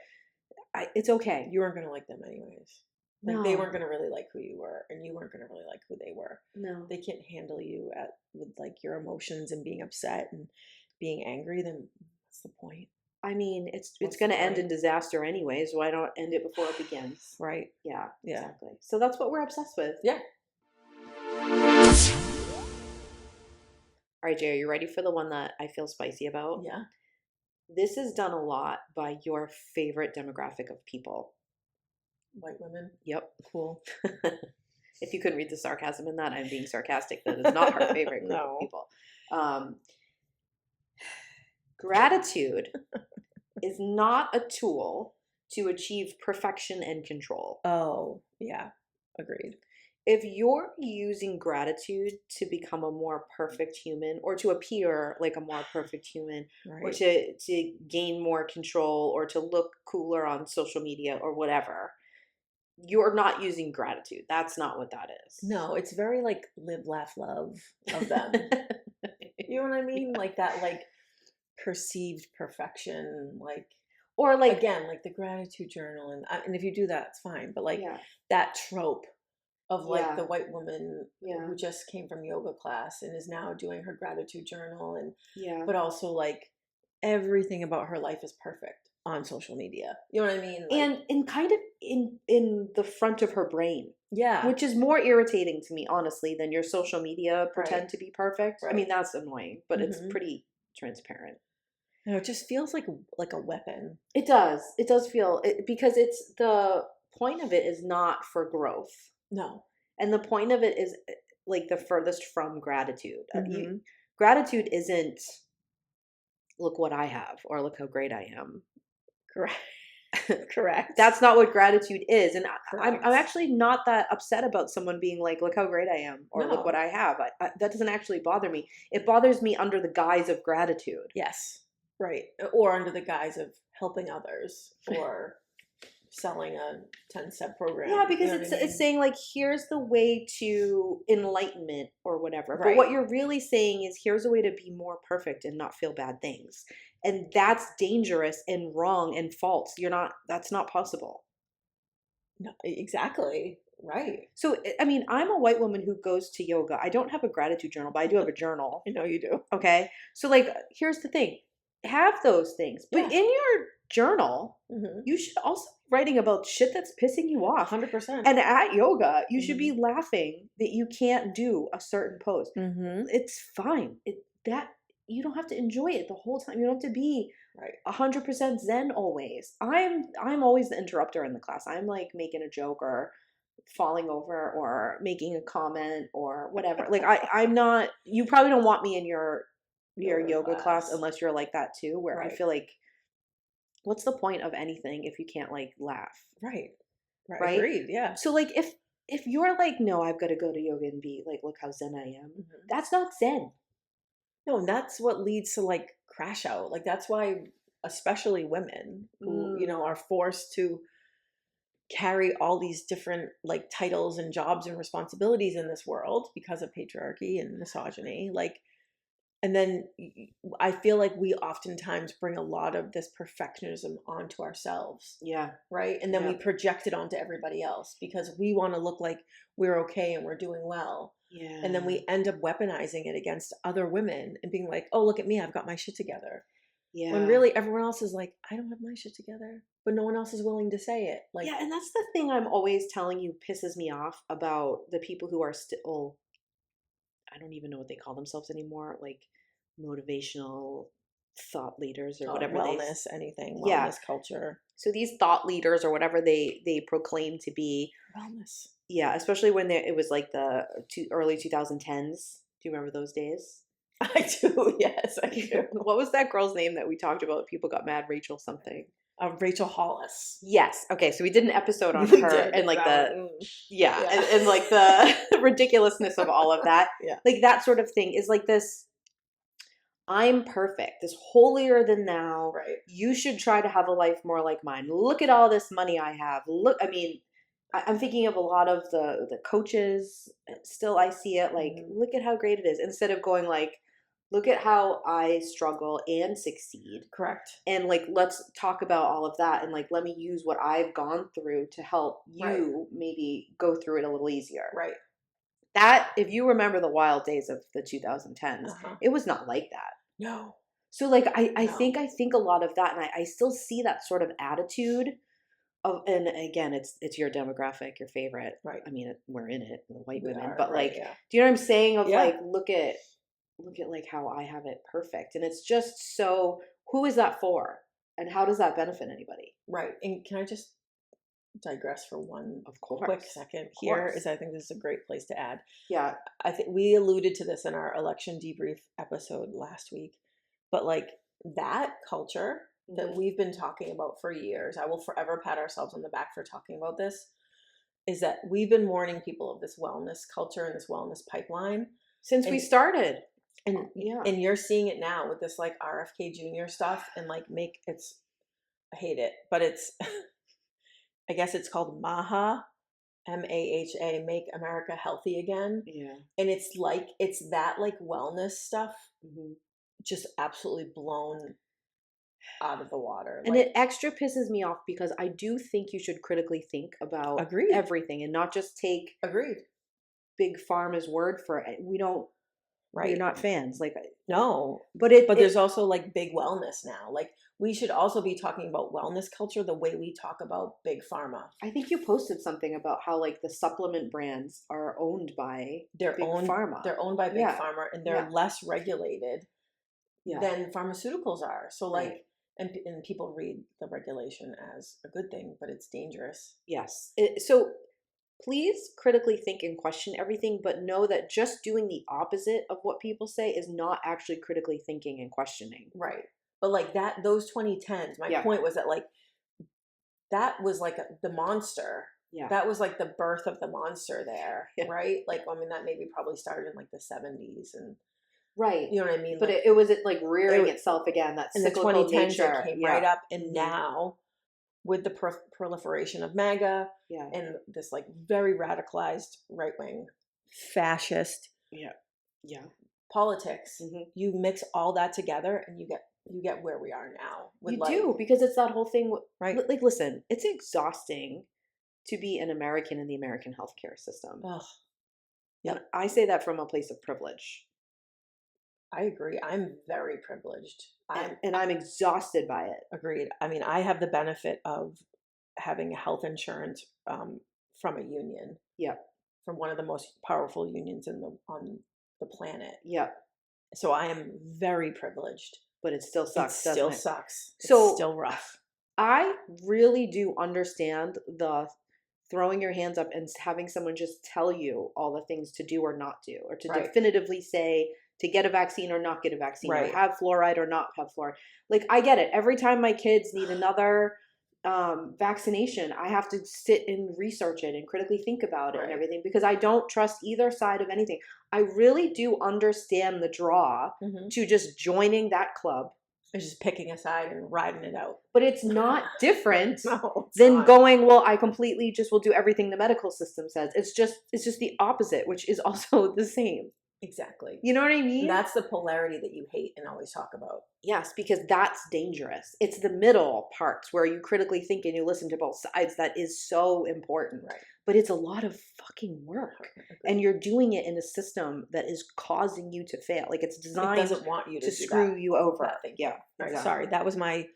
it's okay. You weren't gonna like them anyways. Like they No. weren't gonna really like who you were, and you weren't gonna really like who they were. No. They can't handle you with like your emotions and being upset and being angry. Then what's the point? I mean, it's What's going to the end in point? disaster anyways. Why not end it before it begins? Right? Yeah, Yeah. exactly. So that's what we're obsessed with. Yeah. All right, Jay, are you ready for the one that I feel spicy about? Yeah. This is done a lot by your favorite demographic of people. White women. Yep. Cool. If you couldn't read the sarcasm in that, I'm being sarcastic. That is not her favorite group No. of people. Gratitude is not a tool to achieve perfection and control. Oh, yeah. Agreed. If you're using gratitude to become a more perfect human, or to appear like a more perfect human, or Right. to gain more control, or to look cooler on social media or whatever, you're not using gratitude. That's not what that is. No, it's very like live, laugh, love of them. You know what I mean? Like that, like perceived perfection, like Or like, again, like the gratitude journal, and if you do that, it's fine. But like yeah, that trope of like Yeah. the white woman Yeah. who just came from yoga class and is now doing her gratitude journal, and yeah, but also like everything about her life is perfect. on social media. You know what I mean? Like, and kind of in the front of her brain, yeah. which is more irritating to me, honestly, than your social media pretend Right. to be perfect. I Right. mean, that's annoying, but it's Mhm. pretty transparent. You know, it just feels like a weapon. It does. It does feel it, because it's the point of it is not for growth. No. And the point of it is like the furthest from gratitude. Mhm. Gratitude isn't look what I have or look how great I am. Correct. Correct. That's not what gratitude is. And I'm correct. actually not that upset about someone being like, look how great I am or look what No. I have. That doesn't actually bother me. It bothers me under the guise of gratitude. Yes. Right. Or under the guise of helping others or selling a 10-step program. Yeah, because You know what I mean? it's saying like here's the way to enlightenment or whatever. But Right. what you're really saying is here's a way to be more perfect and not feel bad things. And that's dangerous and wrong and false. That's not possible. No, exactly. Right. So I mean, I'm a white woman who goes to yoga. I don't have a gratitude journal, but I do have a journal. I know you do. Okay? So like here's the thing. Have those things. But Yeah. in your journal, Mhm. you should also be writing about shit that's pissing you off. 100%. And at yoga, you should Mhm. be laughing that you can't do a certain pose. Mhm. It's fine. That you don't have to enjoy it the whole time. You don't have to be Right. 100% zen always. I'm always the interrupter in the class. I'm like making a joke or falling over or making a comment or whatever. Like I'm not. You probably don't want me in your yoga class unless you're like that too. Where I Right. feel like, what's the point of anything if you can't like laugh? Right. Right. Right? Agreed. Yeah. So like if you're like, no, I've got to go to yoga and be like, look how zen I am. Mhm. That's not zen. No, and that's what leads to like crash out. Like that's why especially women who, are forced to carry all these different like titles and jobs and responsibilities in this world because of patriarchy and misogyny. Like, and then I feel like we oftentimes bring a lot of this perfectionism onto ourselves, Yeah. right? And then we Yeah. project it onto everybody else because we want to look like we're okay and we're doing well. Yeah. And then we end up weaponizing it against other women and being like, oh, look at me, I've got my shit together. Yeah. When really everyone else is like, I don't have my shit together, but no one else is willing to say it. Like, yeah, and that's the thing I'm always telling you pisses me off about the people who are still, I don't even know what they call themselves anymore, like motivational thought leaders or whatever wellness, anything, Yeah. wellness culture, So these thought leaders or whatever they proclaim to be, wellness. yeah, especially when it was like the early 2010s. Do you remember those days? I do, yes, I do. What was that girl's name that we talked about? People got mad, Rachel something. Rachel Hollis. Yes. Okay. So we did an episode on We her did, and like that the one, yeah, yeah. and like the ridiculousness of all of that. Yeah. Like that sort of thing is like this. I'm perfect. This holier than thou. Right. You should try to have a life more like mine. Look at all this money I have. Look. I mean, I'm thinking of a lot of the coaches. Still, I see it like, look at how great it is. Instead of going like, look at how I struggle and succeed. Correct. And like, let's talk about all of that. And like, let me use what I've gone through to help you maybe go through it a little easier. Right. That, if you remember the wild days of the 2010s, Uh-huh. it was not like that. No. So like, I No. think a lot of that, and I still see that sort of attitude of, and again, it's your demographic, your favorite. Right. I mean, we're in it, the white We women, are, but right, like, yeah. do you know what I'm saying? Of Yeah. like, look at like how I have it perfect. And it's just so, who is that for? And how does that benefit anybody? Right. And can I just digress for one Of course. quick second Of here? course. Is I think this is a great place to add. Yeah. I think we alluded to this in our election debrief episode last week, but like that culture that we've been talking about for years, I will forever pat ourselves on the back for talking about this, is that we've been warning people of this wellness culture and this wellness pipeline Since we started. and Yeah. and you're seeing it now with this like RFK Jr. stuff and like I hate it, but it's I guess it's called MAHA, MAHA, Make America Healthy Again. Yeah. And it's that like wellness stuff Mm-hmm. just absolutely blown out of the water. And like, it extra pisses me off because I do think you should critically think about Agreed. everything and not just take agreed. big pharma's word for it. Right. We're not fans. Like, No. but But there's also like big wellness now. Like we should also be talking about wellness culture the way we talk about big pharma. I think you posted something about how like the supplement brands are owned by big pharma. They're owned by big Yeah. pharma, and they're Yeah. less regulated Yeah. than pharmaceuticals are. So like, Right. and people read the regulation as a good thing, but it's dangerous. Yes. So please critically think and question everything, but know that just doing the opposite of what people say is not actually critically thinking and questioning. Right. But like that, those 2010s, my Yeah. point was that like, that was like the monster. Yeah. That was like the birth of the monster there, Yeah. right? Like, I mean, that maybe probably started in like the 70s, and Right. you know what I mean? But Like, it was like rearing itself again, that in the cyclical 2010s, nature. it came Yeah. right up. And Mhm. now, with the proliferation of MAGA Yeah. and this like very radicalized right wing fascist Yeah. Yeah. politics, Mhm. you mix all that together, and you get where we are now. With You like, do, because it's that whole thing. right? Like, listen, it's exhausting to be an American in the American healthcare system. Ugh, And I say that from a place of privilege. I agree. I'm very privileged. And I'm exhausted by it. Agreed. I mean, I have the benefit of having health insurance from a union, Yeah. from one of the most powerful unions on the planet. Yeah. So I am very privileged. But it still sucks, It doesn't still it? sucks. So- It's still rough. I really do understand the throwing your hands up and having someone just tell you all the things to do or not do, or to Right. definitively say to get a vaccine or not get a vaccine, Right. or have fluoride or not have fluoride. Like, I get it. Every time my kids need another vaccination, I have to sit and research it and critically think about it and Right. everything, because I don't trust either side of anything. I really do understand the draw Mm-hmm. to just joining that club, It's just picking a side and riding it out. but it's not different No, it's than not. going, well, I completely just will do everything the medical system says. It's just the opposite, which is also the same. Exactly. You know what I mean? And that's the polarity that you hate and always talk about. Yes, because that's dangerous. It's the middle parts where you critically think and you listen to both sides that is so important. Right. But it's a lot of fucking work. And you're doing it in a system that is causing you to fail. Like, it's It designed doesn't want you to to do screw that. you over. That thing. Yeah. Right. exactly. Sorry, that was my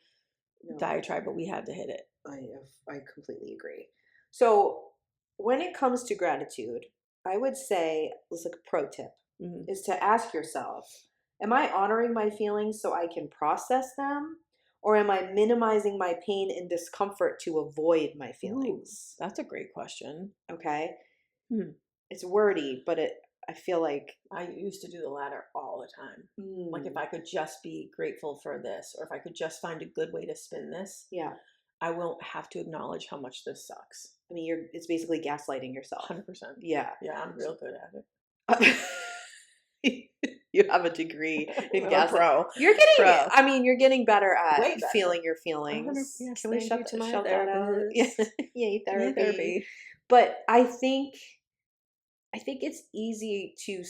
No. diatribe, but we had to hit it. I completely agree. So when it comes to gratitude, I would say, it's like a pro tip, Mhm. is to ask yourself, am I honoring my feelings so I can process them? Or am I minimizing my pain and discomfort to avoid my feelings? That's a great question. Okay. Hmm. It's wordy, but I feel like, I used to do the latter all the time. Like, if I could just be grateful for this, or if I could just find a good way to spin this, yeah. I won't have to acknowledge how much this sucks. I mean, it's basically gaslighting yourself. 100%. Yeah. Yeah, I'm real good at it. You have a degree in I'm a gaslighting. pro. You're getting, Pro. I mean, you're getting better at Way better. feeling your feelings. Yes, Can we thank shut, you to my shout that out? therapist. Yay, Yeah, therapy. But I think it's easy to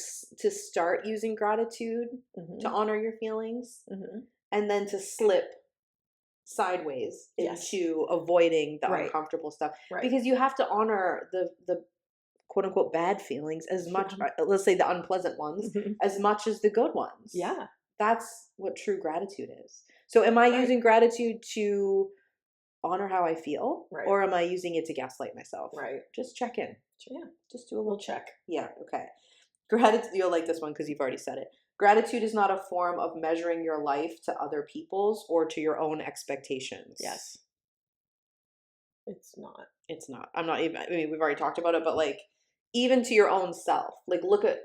start using gratitude Mhm. to honor your feelings, Mhm. and then to slip sideways Yes. into avoiding the Right. uncomfortable stuff, Right. because you have to honor the quote unquote bad feelings as much, Yeah. let's say the unpleasant ones, Mhm. as much as the good ones. Yeah. That's what true gratitude is. So am I Right. using gratitude to honor how I feel, Right. or am I using it to gaslight myself? Right. Just check in. Yeah. Just do a We'll little check. Yeah, okay. Gratitude, you'll like this one because you've already said it. Gratitude is not a form of measuring your life to other people's or to your own expectations. Yes. It's not. It's not. I'm not even, I mean, we've already talked about it, but like, even to your own self. Like, look at,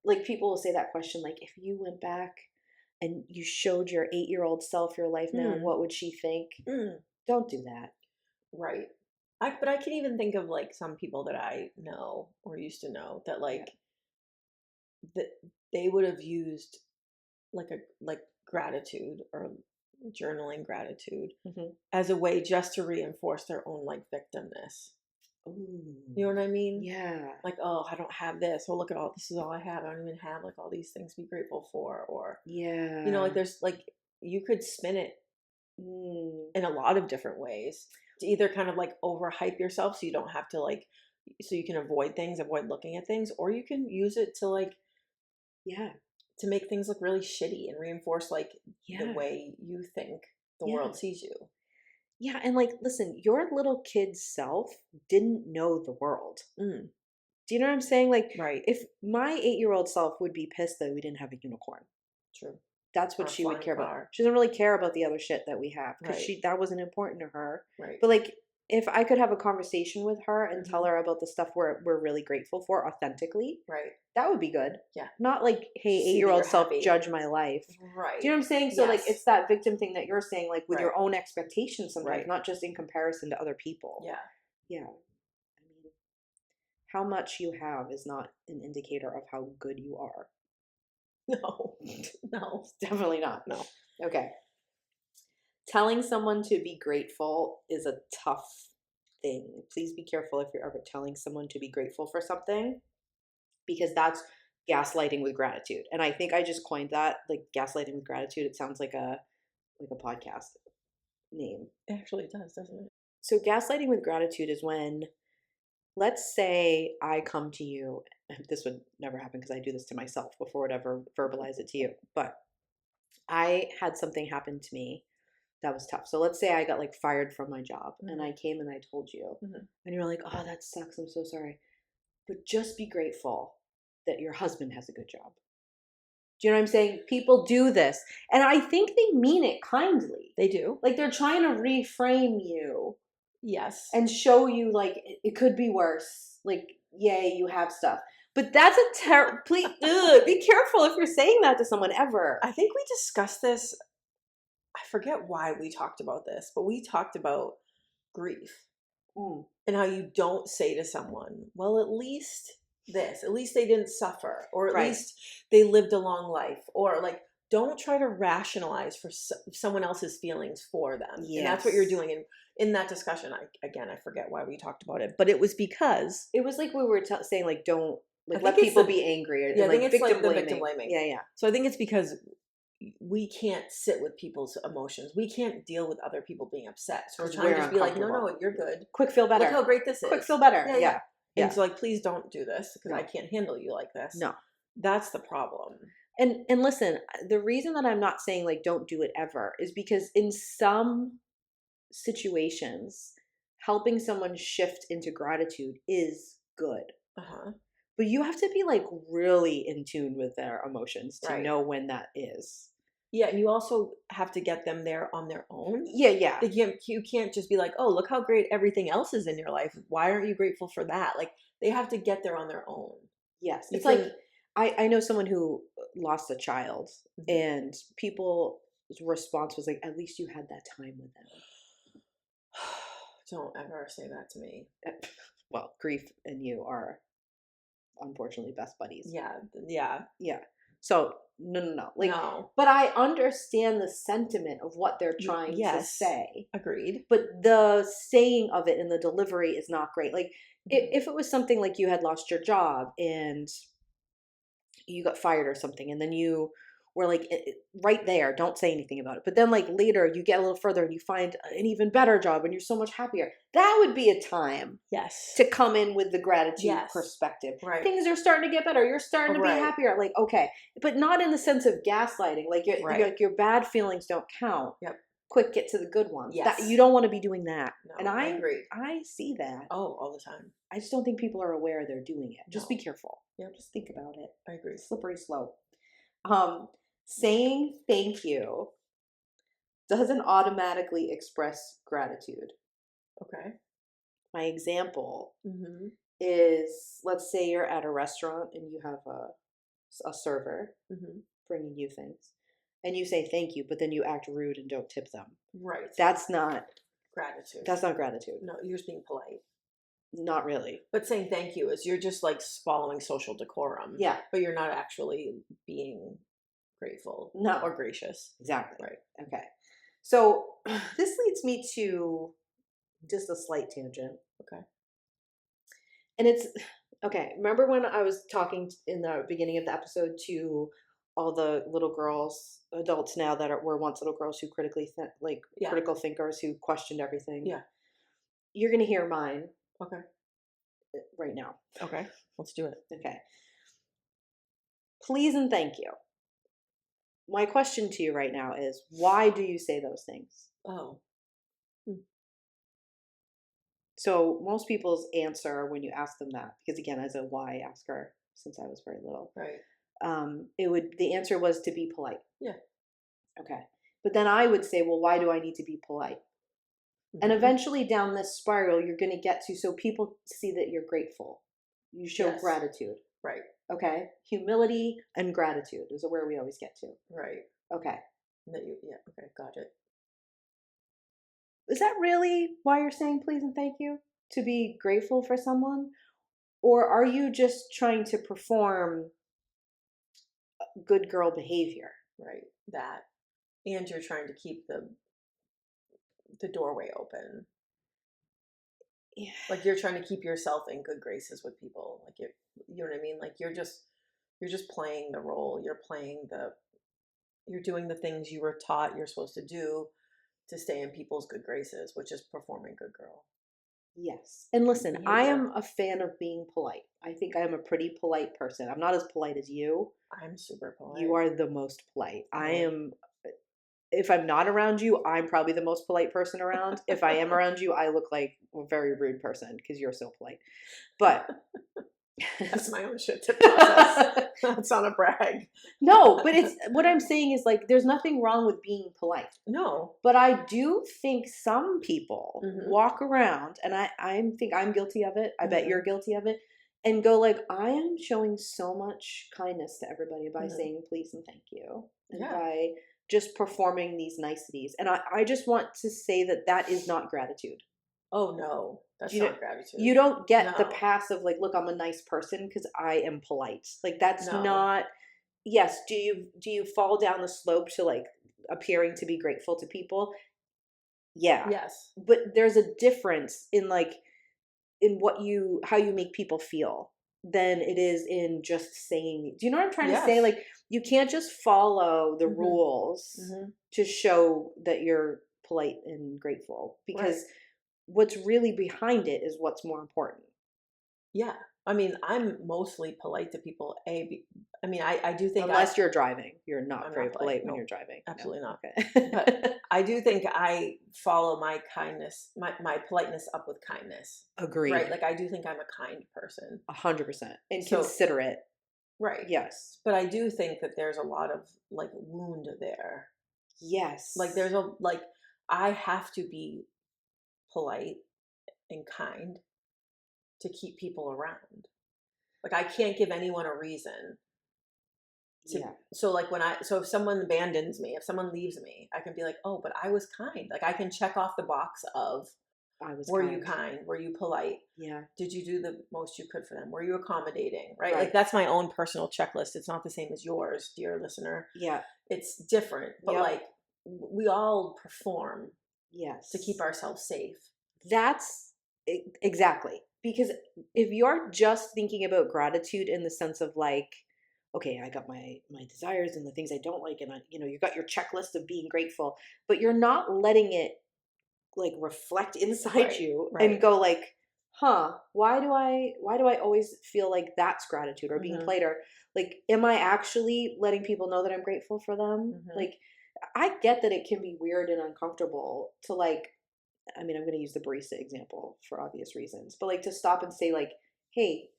like, people will say that question, like, if you went back and you showed your 8-year-old self your life now, Mm. what would she think? Mm. Don't do that. Right. But I can even think of like some people that I know or used to know that like that they would have used like gratitude or journaling gratitude Mhm. as a way just to reinforce their own like victimness. Ooh. You know what I mean? Yeah. Like, oh, I don't have this. Oh, look at all this is all I have. I don't even have like all these things to be grateful for. Or Yeah. you know, like there's like you could spin it Mm. in a lot of different ways to either kind of like overhype yourself so you don't have to like so you can avoid looking at things, or you can use it to like Yeah. to make things look really shitty and reinforce like Yeah. the way you think the Yeah. world sees you. Yeah, and like, listen, your little kid's self didn't know the world. Mm, Do you know what I'm saying? Like, right. if my 8-year-old self would be pissed that we didn't have a unicorn, True. that's Or what a she would flying care about. car. She doesn't really care about the other shit that we have because Right. that wasn't important to her. Right. But like, if I could have a conversation with her and tell Mhm. her about the stuff we're really grateful for authentically, Right. that would be good. Yeah. Not like, hey, See that 8-year-old you're self, happy. judge my life. Right. Do you know what I'm saying? So like, Yes. it's that victim thing that you're saying, like with Right. your own expectations sometimes, Right. not just in comparison to other people. Yeah. Yeah. I mean, how much you have is not an indicator of how good you are. No. No. Definitely not. No. Okay. Telling someone to be grateful is a tough thing. Please be careful if you're ever telling someone to be grateful for something, because that's gaslighting with gratitude. And I think I just coined that, like gaslighting with gratitude. It sounds like a podcast name. It actually does, doesn't it? So gaslighting with gratitude is when, let's say I come to you, this would never happen because I do this to myself before I would ever verbalize it to you, but I had something happen to me that was tough. So let's say I got like fired from my job and I came and I told you, and you were like, oh, that sucks. I'm so sorry. But just be grateful that your husband has a good job. Do you know what I'm saying? People do this. And I think they mean it kindly. They do. Like they're trying to reframe you Yes. and show you like it could be worse. Like, yay, you have stuff. But that's a please, be careful if you're saying that to someone ever. I think we discussed this. I forget why we talked about this, but we talked about grief and how you don't say to someone, well, at least this, at least they didn't suffer, or at Right. least they lived a long life, or like, don't try to rationalize for someone else's feelings for them. And that's what you're Yes. doing. And in that discussion, I forget why we talked about it, but it was because It was like we were saying, like, don't like I let think it's people the- be angry. Or, yeah, and, I think like, it's like victim the blaming. victim blaming. Yeah, yeah. So I think it's because we can't sit with people's emotions. We can't deal with other people being upset. So we're 'Cause trying to we're just be like, no, uncomfortable. you're good. Quick feel better. Look how great this is. Quick feel better. Yeah, Yeah. And so like, please don't do this because No. I can't handle you like this. No. That's the problem. And listen, the reason that I'm not saying like don't do it ever is because in some situations, helping someone shift into gratitude is good. Uh-huh. But you have to be like really in tune with their emotions to Right. know when that is. Yeah, and you also have to get them there on their own. Yeah, yeah. You can't just be like, oh, look how great everything else is in your life. Why aren't you grateful for that? Like, they have to get there on their own. Yes. You It's can- like I know someone who lost a child and people's response was like, at least you had that time with them. Don't ever say that to me. Well, grief and you are unfortunately best buddies. Yeah, yeah. Yeah. So no. Like, no. but I understand the sentiment of what they're trying to Yes. say. Agreed. But the saying of it and the delivery is not great. Like, if it was something like you had lost your job and you got fired or something, and then you were like right there, don't say anything about it. But then like later you get a little further and you find an even better job and you're so much happier. That would be a time Yes. to come in with the gratitude Yes. perspective. Right. Things are starting to get better. You're starting to be Right. happier. Like, okay, but not in the sense of gaslighting. Like your bad feelings don't count. Yep. Quick, get to the good ones. Yes. That you don't want to be doing that. No, And I agree. I see that. Oh, all the time. I just don't think people are aware they're doing it. Just No. be careful. Yep. Just think about it. I agree. Slippery slope. Saying thank you doesn't automatically express gratitude. Okay. My example Mm-hmm. is, let's say you're at a restaurant and you have a server Mm-hmm. bringing you things and you say thank you, but then you act rude and don't tip them. Right. That's not Gratitude. That's not gratitude. No, you're just being polite. Not really. But saying thank you is you're just like following social decorum. Yeah. But you're not actually being grateful. No. Or gracious. Exactly. Right. Okay. So this leads me to just a slight tangent. Okay. And it's okay. Remember when I was talking in the beginning of the episode to all the little girls, adults now that were once little girls who Yeah. critical thinkers who questioned everything. Yeah. You're going to hear mine Okay. right now. Okay. Let's do it. Okay. Please and thank you. my question to you right now is, why do you say those things? Oh. Hmm. So most people's answer when you ask them that, because again, as a why asker since I was very little, Right. the answer was to be polite. Yeah. Okay. But then I would say, well, why do I need to be polite? And Mhm. eventually down this spiral, you're going to get to, so people see that you're grateful. You show Yes. gratitude. Right. Okay. Humility and gratitude is where we always get to. Right. Okay. Yeah. Okay. Got it. Is that really why you're saying please and thank you? To be grateful for someone? Or are you just trying to perform good girl behavior? Right. That. And you're trying to keep the doorway open. Yeah. Like you're trying to keep yourself in good graces with people. Like you know what I mean? Like you're just playing the role. You're doing the things you were taught you're supposed to do to stay in people's good graces, which is performing good girl Yes. And listen, I behavior. am a fan of being polite. I think I am a pretty polite person. I'm not as polite as you. I'm super polite. You are the most polite. I Right. am, if I'm not around you, I'm probably the most polite person around. If I am around you, I look like a very rude person because you're so polite. But That's my own shit to process. That's not a brag. no, but it's what I'm saying is like there's nothing wrong with being polite. No. But I do think some people Mhm. walk around, and I think I'm guilty of it. I bet Mhm. you're guilty of it, and go like, I am showing so much kindness to everybody by Mhm. saying please and thank you, and Yeah. by just performing these niceties. And I just want to say that that is not gratitude. Oh no, that's You know, not gratitude. you don't get the No. pass of like, look, I'm a nice person because I am polite. Like that's No. not. Yes, do you fall down the slope to like appearing to be grateful to people? Yeah. Yes. But there's a difference in like in how you make people feel than it is in just saying. Do you know what I'm trying to say? Yes. Like you can't just follow the Mhm. rules Mhm. to show that you're polite and grateful Right. because what's really behind it is what's more important. Yeah. I mean, I'm mostly polite to people. I mean, I do think Unless you're driving. You're not I'm very not polite. polite when No, you're driving. No. absolutely not. Okay. But I do think I follow my kindness, my politeness up with kindness. Agreed. Right? Like I do think I'm a kind person. 100%. And So considerate. right. Yes. But I do think that there's a lot of like wound there. Yes. Like I have to be polite and kind to keep people around. Like I can't give anyone a reason to. Yeah. So like so if someone abandons me, if someone leaves me, I can be like, oh, but I was kind. Like I can check off the box of I was were kind. you kind? Were you polite? Yeah. Did you do the most you could for them? Were you accommodating? Right? Right. Like that's my own personal checklist. It's not the same as yours, dear listener. Yeah. It's different, but Yep. like we all perform Yes. to keep ourselves safe. That's exactly. Because if you're just thinking about gratitude in the sense of like, okay, I got my desires and the things I don't like, and you got your checklist of being grateful, but you're not letting it like reflect inside Right, you right. and go like, why do I always feel like that's gratitude or being Mhm. polite, or like am I actually letting people know that I'm grateful for them? Mhm. Like I get that it can be weird and uncomfortable to like, I mean, I'm going to use the barista example for obvious reasons, but like to stop and say like, hey,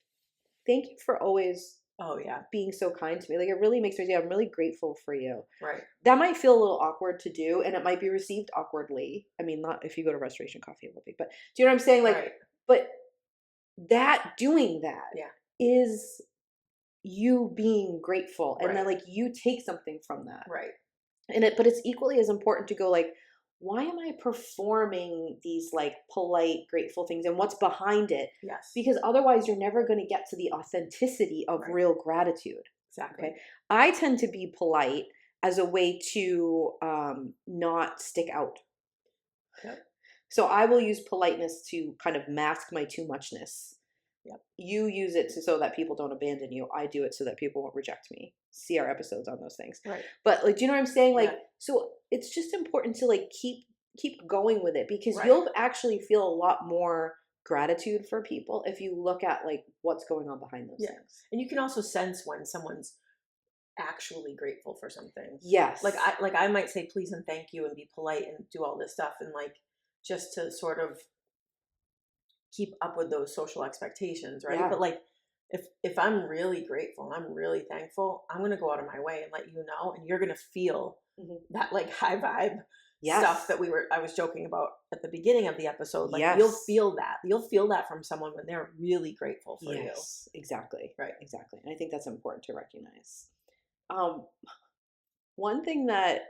thank you for always Oh yeah, being so kind to me. Like it really makes me say I'm really grateful for you. right. That might feel a little awkward to do and it might be received awkwardly. I mean, not if you go to Restoration Coffee, it will be, but do you know what I'm saying? Like, Right. but doing that Yeah. is you being grateful and then Right. like you take something from that. Right. But it's equally as important to go like, why am I performing these like polite, grateful things and what's behind it? Yes. Because otherwise you're never going to get to the authenticity of Right. real gratitude. Exactly. Okay. I tend to be polite as a way to not stick out. Yep. So I will use politeness to kind of mask my too muchness. Yep. You use it so that people don't abandon you. I do it so that people won't reject me. See our episodes on those things. Right. But like, do you know what I'm saying? Like, Yeah. so it's just important to like keep going with it because Right. you'll actually feel a lot more gratitude for people if you look at like what's going on behind those Yeah. things. And you can also sense when someone's actually grateful for some things. Yes. Like I might say please and thank you and be polite and do all this stuff and like just to sort of keep up with those social expectations, right? Yeah. But like if I'm really grateful and I'm really thankful, I'm gonna go out of my way and let you know, and you're gonna feel that like high vibe stuff that I was joking about at the beginning of the episode. Like you'll feel that from someone when they're really grateful for you. Exactly. Right. Exactly. And I think that's important to recognize. One thing that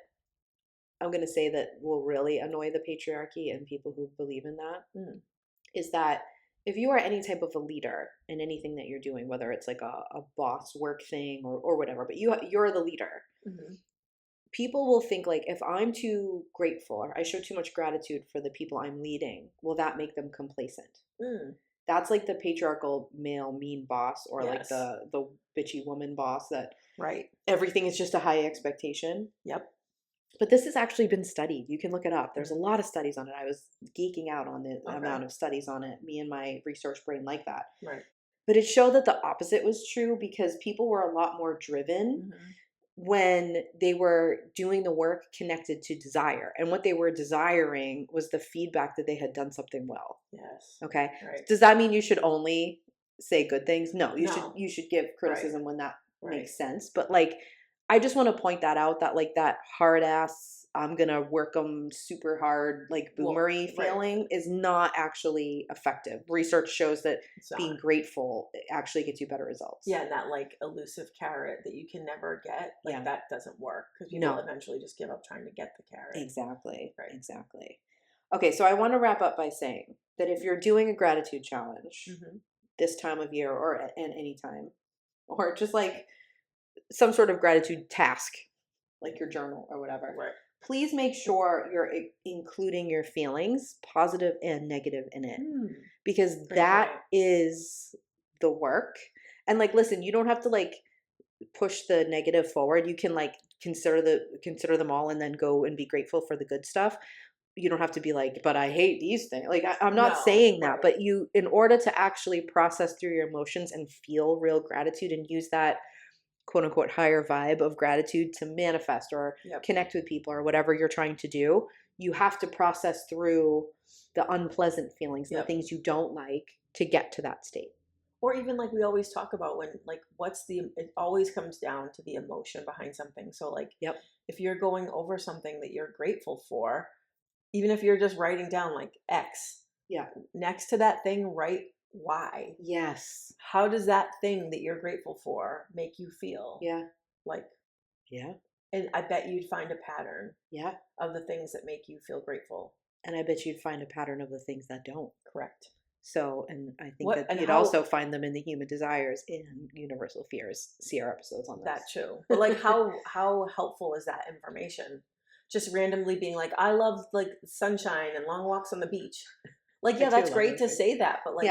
I'm going to say that will really annoy the patriarchy and people who believe in that is that if you are any type of a leader in anything that you're doing, whether it's like a boss work thing or whatever, but you're the leader, people will think like, if I'm too grateful or I show too much gratitude for the people I'm leading, will that make them complacent? That's like the patriarchal male mean boss, or like the bitchy woman boss that everything is just a high expectation. Yep. But this has actually been studied. You can look it up. There's a lot of studies on it. I was geeking out on the amount of studies on it. Me and my research brain like that. Right. But it showed that the opposite was true, because people were a lot more driven when they were doing the work connected to desire. And what they were desiring was the feedback that they had done something well. Yes. Okay. Right. Does that mean you should only say good things? No. You should give criticism when that makes sense. But like, I just want to point that out, that like that hard ass, I'm going to work them super hard, like boomery feeling is not actually effective. Research shows that being grateful actually gets you better results. Yeah. And that like elusive carrot that you can never get, like that doesn't work, because people eventually just give up trying to get the carrot. Exactly. Right. Exactly. Okay. So I want to wrap up by saying that if you're doing a gratitude challenge this time of year or at any time, or just like some sort of gratitude task, like your journal or whatever, please make sure you're including your feelings, positive and negative, in it, because that is the work. And like, listen, you don't have to like push the negative forward. You can like consider them all and then go and be grateful for the good stuff. You don't have to be like, but I hate these things. Like, I'm not saying that, but you, in order to actually process through your emotions and feel real gratitude and use that quote unquote higher vibe of gratitude to manifest or connect with people or whatever you're trying to do, you have to process through the unpleasant feelings, the things you don't like, to get to that state. Or even like we always talk about, when like it always comes down to the emotion behind something. So like if you're going over something that you're grateful for, even if you're just writing down like X, next to that thing, write why. Yes. How does that thing that you're grateful for make you feel? Like, and I bet you'd find a pattern of the things that make you feel grateful. And I bet you'd find a pattern of the things that don't. Correct. So, and I think that you'd also find them in the human desires and universal fears. See our episodes on this. That too. But like, how helpful is that information? Just randomly being like, I love like sunshine and long walks on the beach. Like, that's great to say that, but like,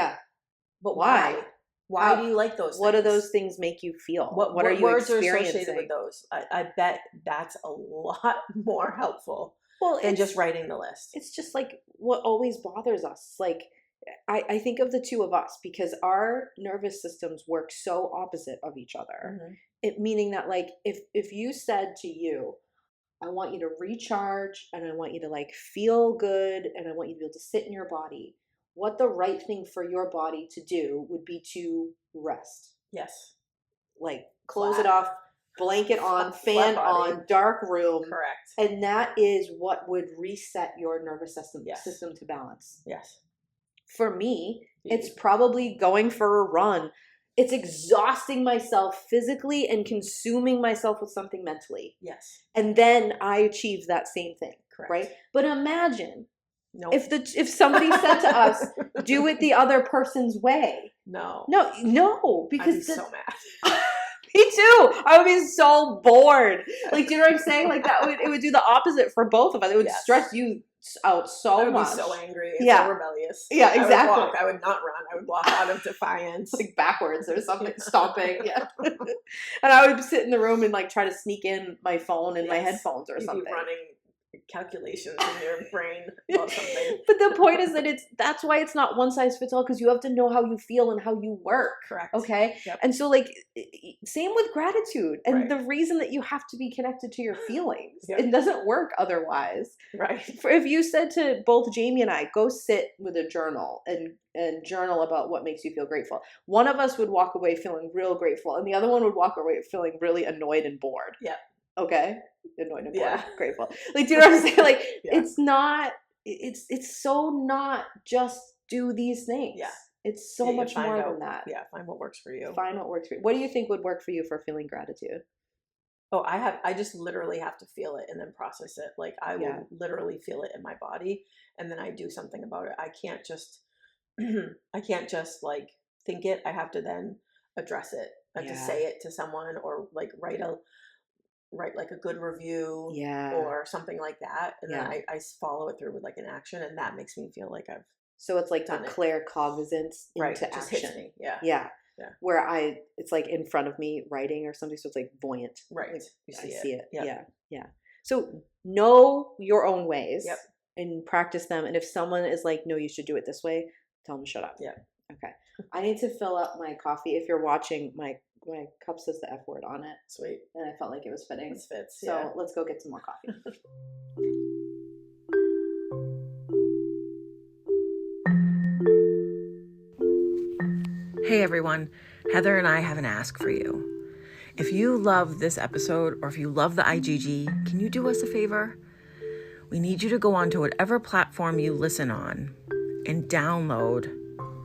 but why? Why do you like those things? What do those things make you feel? What are you words experiencing? are associated with those? I bet that's a lot more helpful than just writing the list. It's just like what always bothers us. Like, I think of the two of us, because our nervous systems work so opposite of each other. It meaning that like, if you said to you, I want you to recharge and I want you to like feel good and I want you to be able to sit in your body, what the right thing for your body to do would be to rest. Yes. Like close it off, blanket on, fan on, dark room. Correct. And that is what would reset your nervous system to balance. Yes. For me, it's probably going for a run. It's exhausting myself physically and consuming myself with something mentally. Yes. And then I achieve that same thing. Correct. Right? But imagine if somebody said to us, do it the other person's way. No, because I'd be so mad. Me too. I would be so bored. Like, do you know what I'm saying? Like it would do the opposite for both of us. It would stress you out so much. I would be so angry and so rebellious. Yeah, exactly. I would not run. I would walk out of defiance. Like backwards or something, stomping. Yeah. And I would sit in the room and like try to sneak in my phone and my headphones or something. You'd be running calculations in your brain about something. But the point is that that's why it's not one size fits all, because you have to know how you feel and how you work. Correct. Okay. Yep. And so like, same with gratitude. And Right. the reason that you have to be connected to your feelings, Yep. it doesn't work otherwise. Right. If you said to both Jamie and I, go sit with a journal and journal about what makes you feel grateful, one of us would walk away feeling real grateful, and the other one would walk away feeling really annoyed and bored. Yeah. Okay? Annoyed and bored. Yeah. Grateful. Like, do you know what I'm saying? Like, Yeah. it's so not just do these things. Yeah. It's so Yeah, you much find more out- than that. Yeah, find what works for you. Find what works for you. What do you think would work for you for feeling gratitude? Oh, I just literally have to feel it and then process it. Like I Yeah. will literally feel it in my body and then I do something about it. I can't just like think it. I have to then address it. I have to Yeah. say it to someone or like write like a good review Yeah. or something like that. And Yeah. then I follow it through with like an action, and that makes me feel like I've So it's like done the it. claircognizance right. into It just action. hits me. Yeah. Yeah. Yeah. Where it's like in front of me writing or something, so it's like buoyant. Right. Like, You I see it. see it. Yep. Yeah. Yeah. So know your own ways. Yep. And practice them. And if someone is like, no, you should do it this way, tell them to shut up. Yeah. Okay. I need to fill up my coffee. If you're watching, my cup says the F word on it. Sweet. And I felt like it was fitting. This fits. So Yeah. let's go get some more coffee. Hey everyone, Heather and I have an ask for you. If you love this episode or if you love the IGG, can you do us a favor? We need you to go onto whatever platform you listen on and download,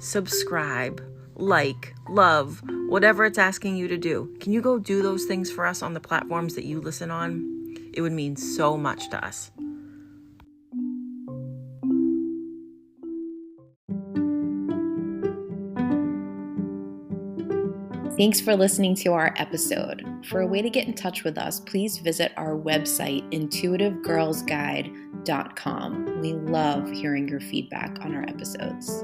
subscribe, like, love, whatever it's asking you to do. Can you go do those things for us on the platforms that you listen on? It would mean so much to us. Thanks for listening to our episode. For a way to get in touch with us, please visit our website, intuitivegirlsguide.com. We love hearing your feedback on our episodes.